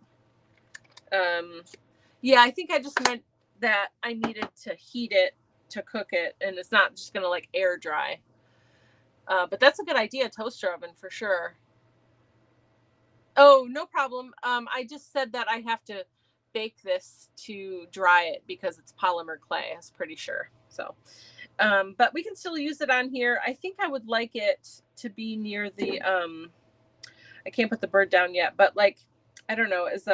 Speaker 1: Yeah, I think I just meant that I needed to heat it to cook it, and it's not just gonna like air dry. But that's a good idea, toaster oven for sure. Oh, no problem. I just said that I have to bake this to dry it because it's polymer clay, I was pretty sure. So, but we can still use it on here. I think I would like it to be near the, I can't put the bird down yet, but like, I don't know, as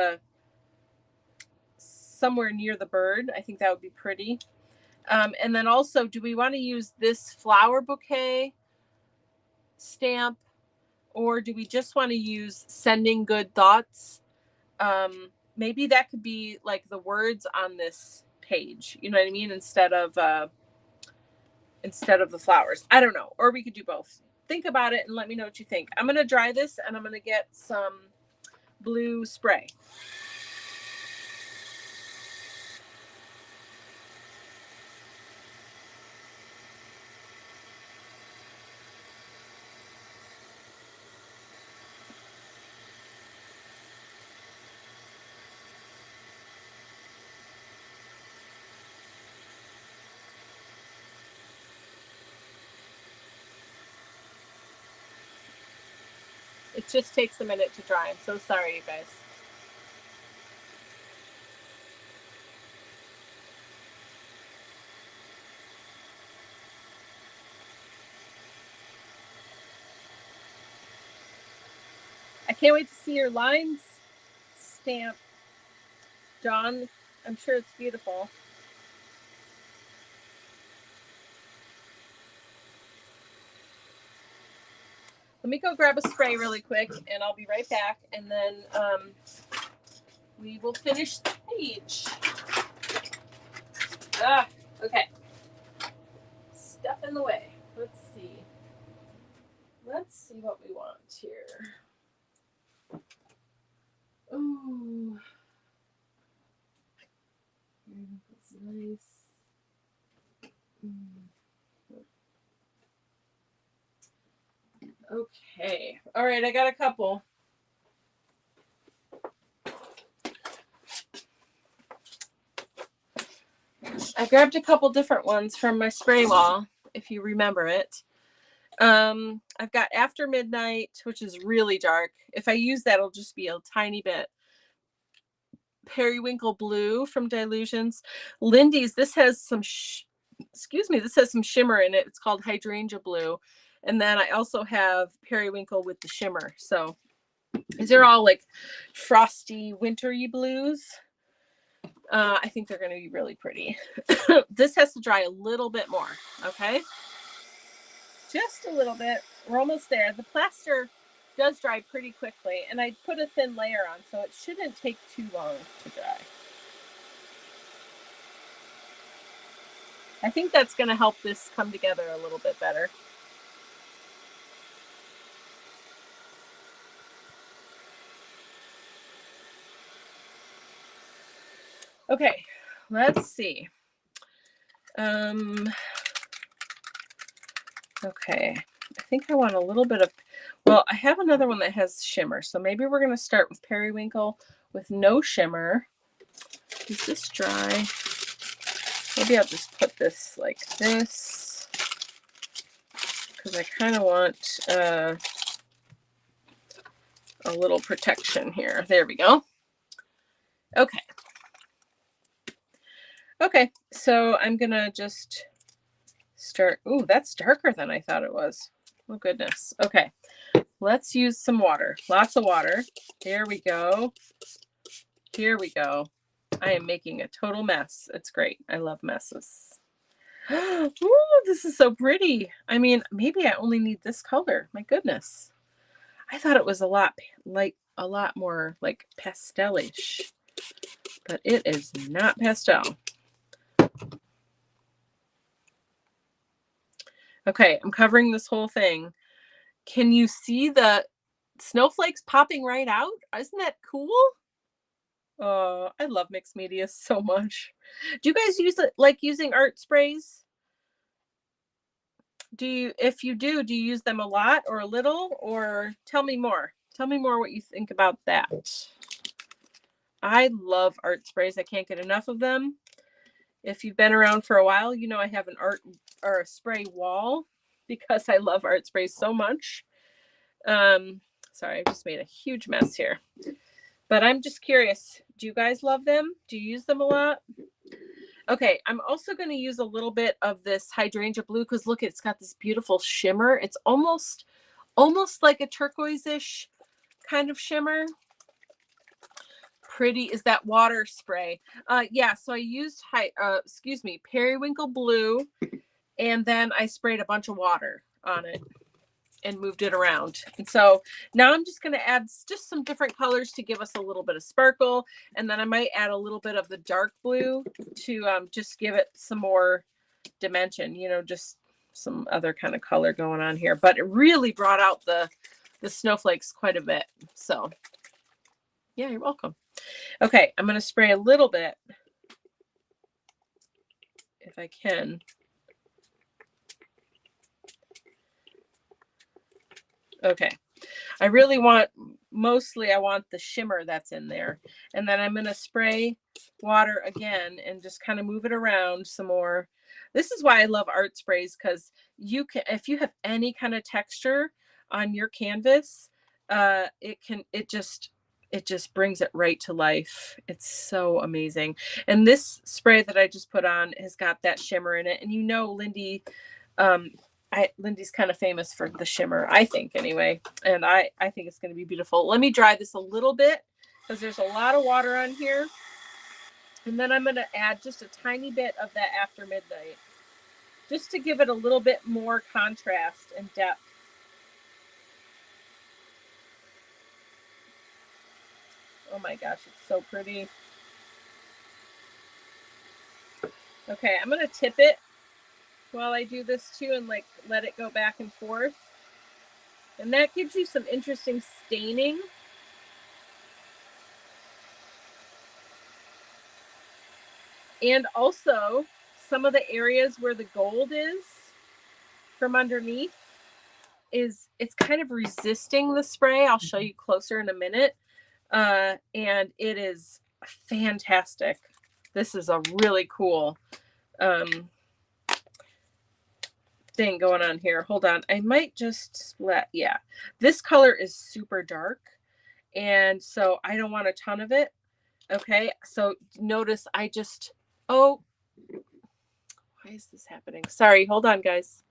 Speaker 1: somewhere near the bird. I think that would be pretty. And then also, do we want to use this flower bouquet stamp, or do we just want to use sending good thoughts? Maybe that could be like the words on this page, you know what I mean, instead of the flowers. I don't know, or we could do both. Think about it and let me know what you think. I'm going to dry this and I'm going to get some blue spray. It just takes a minute to dry. I'm so sorry, you guys. I can't wait to see your lines stamp, John. I'm sure it's beautiful. Let me go grab a spray really quick, and I'll be right back, and then we will finish the page. Okay. Stuff in the way. Let's see. Let's see what we want here. Ooh. That's nice. Okay. All right, I got a couple. I grabbed a couple different ones from my spray wall, if you remember it. I've got After Midnight, which is really dark. If I use that, it'll just be a tiny bit. Periwinkle Blue from Dylusions. Lindy's, this has some, this has some shimmer in it. It's called Hydrangea Blue. And then I also have Periwinkle with the shimmer. So these are all like frosty, wintry blues. I think they're going to be really pretty. This has to dry a little bit more, okay? Just a little bit. We're almost there. The plaster does dry pretty quickly, and I put a thin layer on, so it shouldn't take too long to dry. I think that's going to help this come together a little bit better. Okay, let's see. Okay, I think I want a little bit of, well, I have another one that has shimmer, so maybe we're going to start with Periwinkle with no shimmer. Is this dry? Maybe I'll just put this like this, because I kind of want a little protection here. There we go. Okay. Okay, so I'm going to just start. Ooh, that's darker than I thought it was. Oh, goodness. Okay, let's use some water. Lots of water. Here we go. Here we go. I am making a total mess. It's great. I love messes. Ooh, this is so pretty. I mean, maybe I only need this color. My goodness. I thought it was a lot more like pastelish, but it is not pastel. Okay, I'm covering this whole thing. Can you see the snowflakes popping right out? Isn't that cool? Oh, I love mixed media so much. Do you guys use it like using art sprays? If you do you use them a lot or a little, or tell me more? Tell me more what you think about that. I love art sprays. I can't get enough of them. If you've been around for a while, you know I have an art or a spray wall because I love art sprays so much. Sorry, I just made a huge mess here. But I'm just curious, do you guys love them? Do you use them a lot? Okay, I'm also going to use a little bit of this Hydrangea Blue because look, it's got this beautiful shimmer. It's almost like a turquoise-ish kind of shimmer. Pretty is that water spray. Yeah, so I used Periwinkle Blue, and then I sprayed a bunch of water on it and moved it around. And so now I'm just going to add just some different colors to give us a little bit of sparkle, and then I might add a little bit of the dark blue to just give it some more dimension, you know, just some other kind of color going on here. But it really brought out the snowflakes quite a bit. So yeah, you're welcome. Okay, I'm going to spray a little bit if I can. Okay, I really want, I want the shimmer that's in there. And then I'm going to spray water again and just kind of move it around some more. This is why I love art sprays, because you can, if you have any kind of texture on your canvas, it just brings it right to life. It's so amazing. And this spray that I just put on has got that shimmer in it. And Lindy, um, Lindy's kind of famous for the shimmer, I think, anyway. And I think it's going to be beautiful. Let me dry this a little bit because there's a lot of water on here. And then I'm going to add just a tiny bit of that After Midnight, just to give it a little bit more contrast and depth. Oh my gosh, it's so pretty. Okay, I'm going to tip it while I do this too and like let it go back and forth. And that gives you some interesting staining. And also some of the areas where the gold is from underneath it's kind of resisting the spray. I'll show you closer in a minute. And it is fantastic. This is a really cool thing going on here. Hold on. I might just split. Yeah. This color is super dark. And so I don't want a ton of it. Okay. So notice I just, oh, why is this happening? Sorry. Hold on, guys.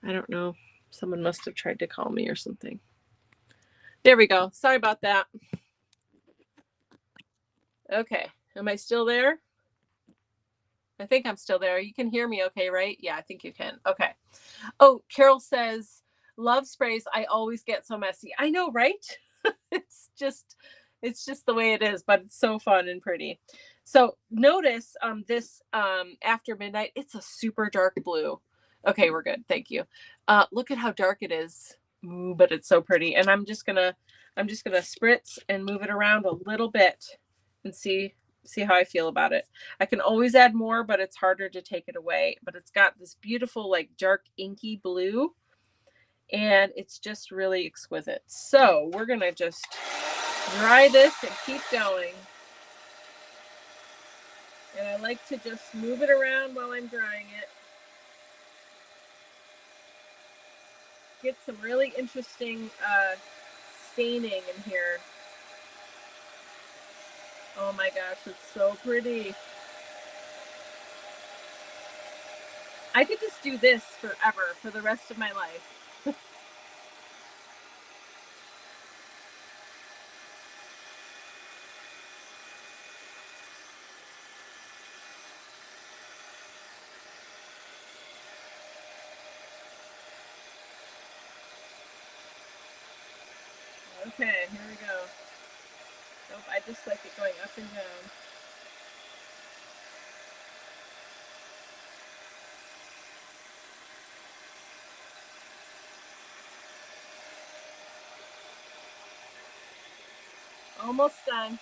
Speaker 1: I don't know. Someone must have tried to call me or something. There we go. Sorry about that. Okay. Am I still there? I think I'm still there. You can hear me okay, right? Yeah, I think you can. Okay. Oh, Carol says, love sprays. I always get so messy. I know, right? it's just the way it is, but it's so fun and pretty. So notice this After Midnight, it's a super dark blue. Okay, we're good. Thank you. Look at how dark it is. Ooh, but it's so pretty. And I'm just gonna spritz and move it around a little bit and see how I feel about it. I can always add more, but it's harder to take it away. But it's got this beautiful, like dark inky blue, and it's just really exquisite. So we're gonna just dry this and keep going. And I like to just move it around while I'm drying it. Get some really interesting staining in here. Oh my gosh, it's so pretty. I could just do this forever, for the rest of my life. Okay, here we go. Nope, I just like it going up and down. Almost done.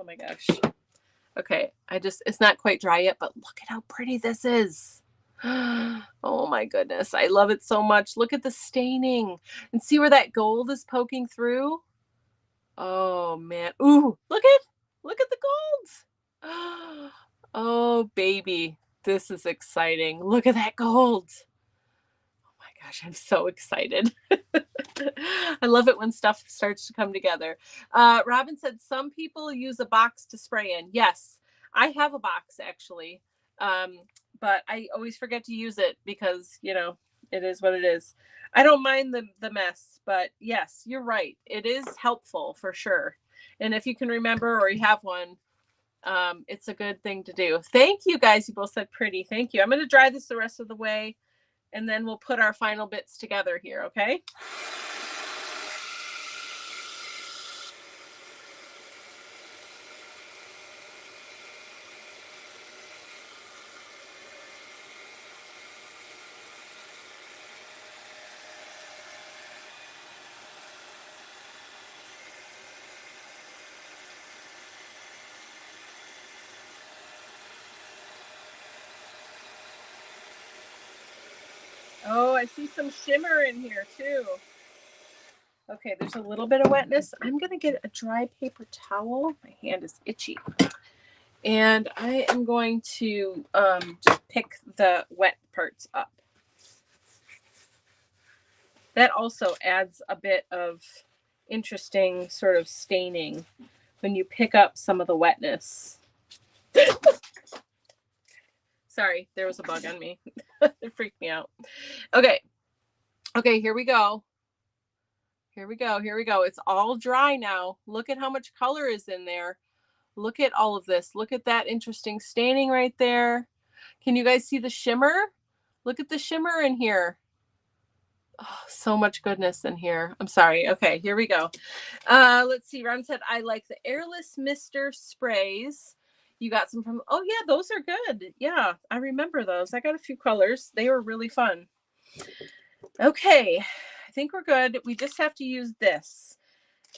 Speaker 1: Oh my gosh. Okay, it's not quite dry yet, but look at how pretty this is. Oh my goodness, I love it so much. Look at the staining and see where that gold is poking through. Oh man. Ooh, look at the gold. Oh baby, this is exciting. Look at that gold. Oh my gosh, I'm so excited. I love it when stuff starts to come together. Robin said some people use a box to spray in. Yes, I have a box actually, but I always forget to use it because it is what it is. I don't mind the mess, but yes, you're right. It is helpful for sure. And if you can remember or you have one, it's a good thing to do. Thank you guys. You both said pretty. Thank you. I'm going to dry this the rest of the way, and then we'll put our final bits together here. Okay. Oh, I see some shimmer in here too. Okay, there's a little bit of wetness. I'm going to get a dry paper towel. My hand is itchy. And I am going to just pick the wet parts up. That also adds a bit of interesting sort of staining when you pick up some of the wetness. Sorry, there was a bug on me. It freaked me out. Okay, here we go. Here we go. It's all dry now. Look at how much color is in there. Look at all of this. Look at that interesting staining right there. Can you guys see the shimmer? Look at the shimmer in here. Oh, so much goodness in here. I'm sorry. Okay, here we go. Let's see. Ron said, I like the Airless Mister sprays. You got some from, oh yeah, those are good. Yeah, I remember those. I got a few colors. They were really fun. Okay, I think we're good. We just have to use this.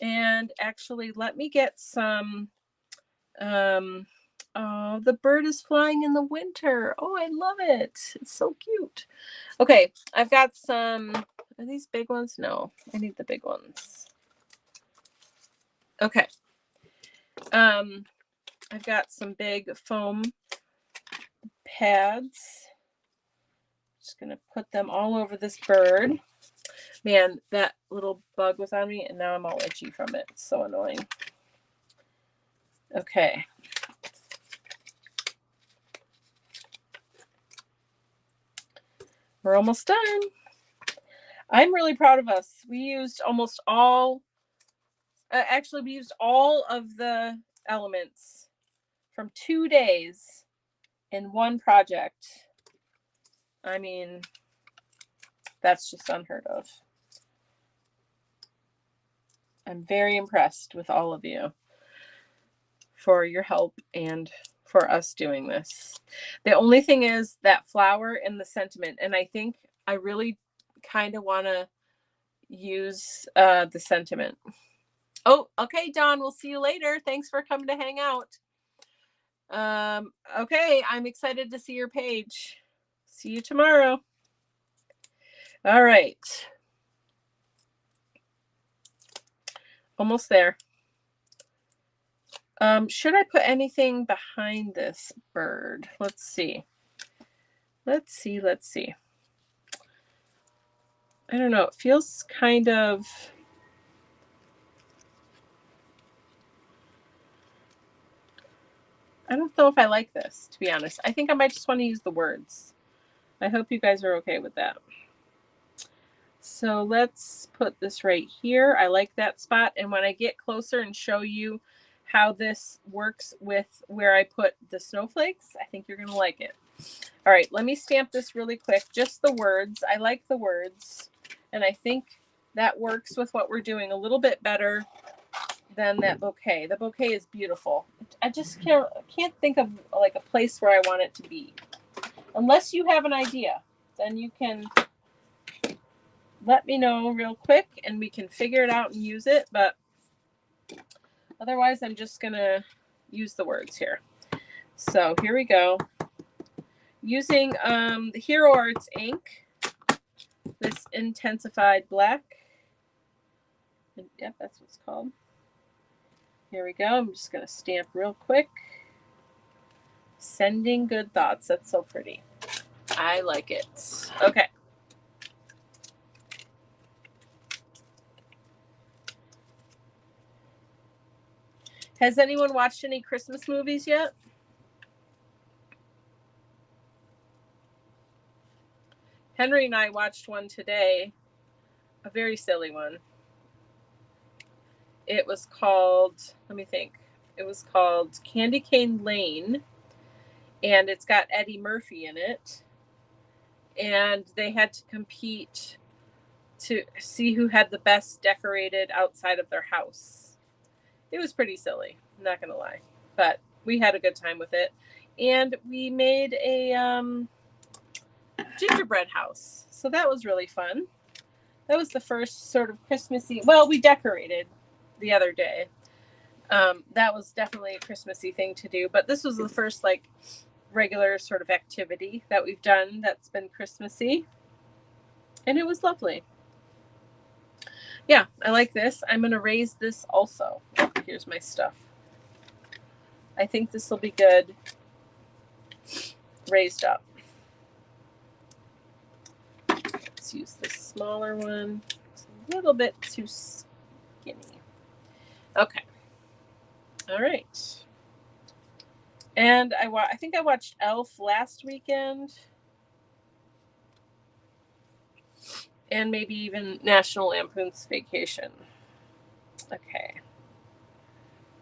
Speaker 1: And actually, let me get some, oh, the bird is flying in the winter. Oh, I love it. It's so cute. Okay, I've got some, are these big ones? No, I need the big ones. Okay. I've got some big foam pads. Just gonna put them all over this bird. Man, that little bug was on me and now I'm all itchy from it. It's so annoying. Okay. We're almost done. I'm really proud of us. We used almost all, actually we used all of the elements from 2 days in one project. I mean, that's just unheard of. I'm very impressed with all of you for your help and for us doing this. The only thing is that flower and the sentiment, and I think I really kind of want to use the sentiment. Oh, okay, Dawn, we'll see you later. Thanks for coming to hang out. Okay, I'm excited to see your page. See you tomorrow. All right. Almost there. Should I put anything behind this bird? Let's see. Let's see. I don't know. It feels kind of... I don't know if I like this, to be honest. I think I might just want to use the words. I hope you guys are okay with that. So let's put this right here. I like that spot. And when I get closer and show you how this works with where I put the snowflakes, I think you're going to like it. All right, let me stamp this really quick. Just the words. I like the words. And I think that works with what we're doing a little bit better than that bouquet. The bouquet is beautiful. I just can't think of like a place where I want it to be. Unless you have an idea, then you can let me know real quick and we can figure it out and use it. But otherwise, I'm just going to use the words here. So here we go. Using the Hero Arts ink, this intensified black. Yep, that's what it's called. Here we go. I'm just going to stamp real quick. Sending good thoughts. That's so pretty. I like it. Okay. Has anyone watched any Christmas movies yet? Henry and I watched one today, a very silly one. It was called, let me think. It was called Candy Cane Lane, and it's got Eddie Murphy in it. And they had to compete to see who had the best decorated outside of their house. It was pretty silly, I'm not going to lie. But we had a good time with it. And we made a gingerbread house. So that was really fun. That was the first sort of Christmassy, well, we decorated the other day. That was definitely a Christmassy thing to do. But this was the first like regular sort of activity that we've done that's been Christmassy. And it was lovely. Yeah, I like this. I'm going to raise this also. Oh, here's my stuff. I think this will be good raised up. Let's use this smaller one. It's a little bit too skinny. Okay. All right. And I think I watched Elf last weekend. And maybe even National Lampoon's Vacation. Okay.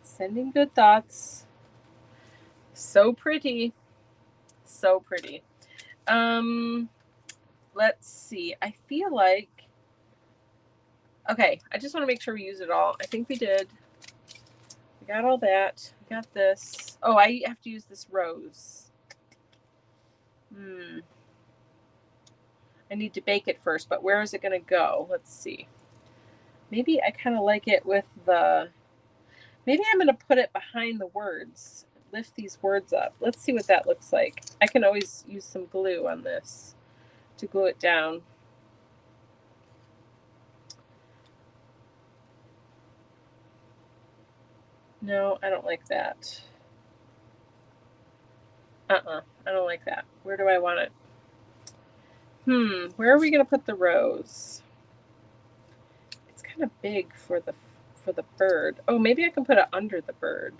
Speaker 1: Sending good thoughts. So pretty. So pretty. Let's see. I feel like, okay, I just want to make sure we use it all. I think we did. We got all that. We got this. Oh, I have to use this rose. I need to bake it first, but where is it going to go? Let's see. Maybe I kind of like it with the, maybe I'm going to put it behind the words. Lift these words up. Let's see what that looks like. I can always use some glue on this to glue it down. No, I don't like that. I don't like that. Where do I want it? Where are we going to put the rose? It's kind of big for the bird. Oh, maybe I can put it under the bird.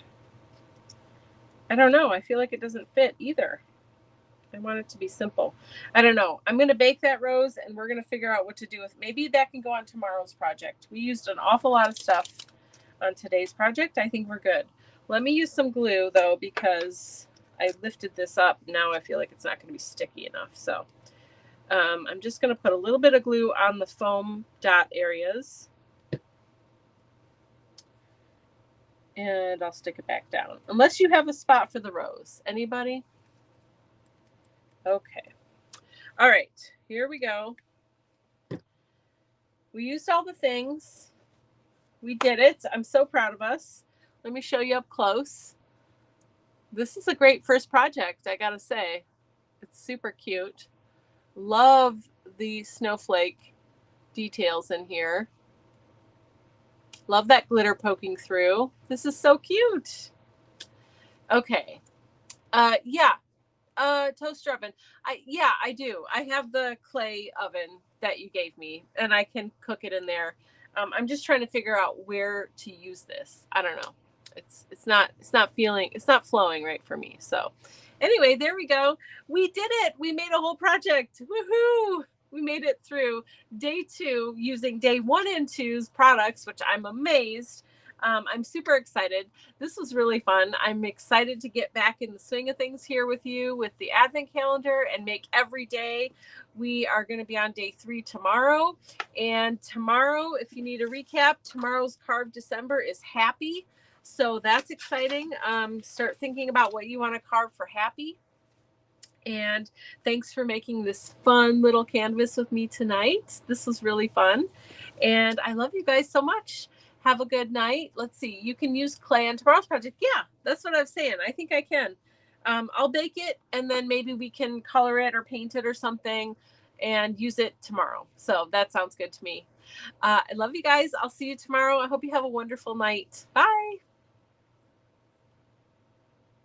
Speaker 1: I don't know. I feel like it doesn't fit either. I want it to be simple. I don't know. I'm going to bake that rose and we're going to figure out what to do with. Maybe that can go on tomorrow's project. We used an awful lot of stuff on today's project. I think we're good. Let me use some glue though, because I lifted this up. Now I feel like it's not going to be sticky enough. So I'm just going to put a little bit of glue on the foam dot areas. And I'll stick it back down. Unless you have a spot for the rose. Anybody? Okay. All right. Here we go. We used all the things. We did it. I'm so proud of us. Let me show you up close. This is a great first project, I gotta say. It's super cute. Love the snowflake details in here. Love that glitter poking through. This is so cute. Okay. Yeah. Toaster oven. I do. I have the clay oven that you gave me and I can cook it in there. I'm just trying to figure out where to use this. I don't know. It's not flowing right for me. So anyway, there we go. We did it. We made a whole project. Woohoo! We made it through day 2 using day 1 and 2's products, which I'm amazed. I'm super excited. This was really fun. I'm excited to get back in the swing of things here with you with the advent calendar and make every day. We are going to be on day 3 tomorrow. And tomorrow, if you need a recap, tomorrow's Carve December is happy. So that's exciting. Start thinking about what you want to carve for happy. And thanks for making this fun little canvas with me tonight. This was really fun. And I love you guys so much. Have a good night. Let's see. You can use clay on tomorrow's project. Yeah, that's what I was saying. I think I can. I'll bake it and then maybe we can color it or paint it or something and use it tomorrow. So that sounds good to me. I love you guys. I'll see you tomorrow. I hope you have a wonderful night. Bye.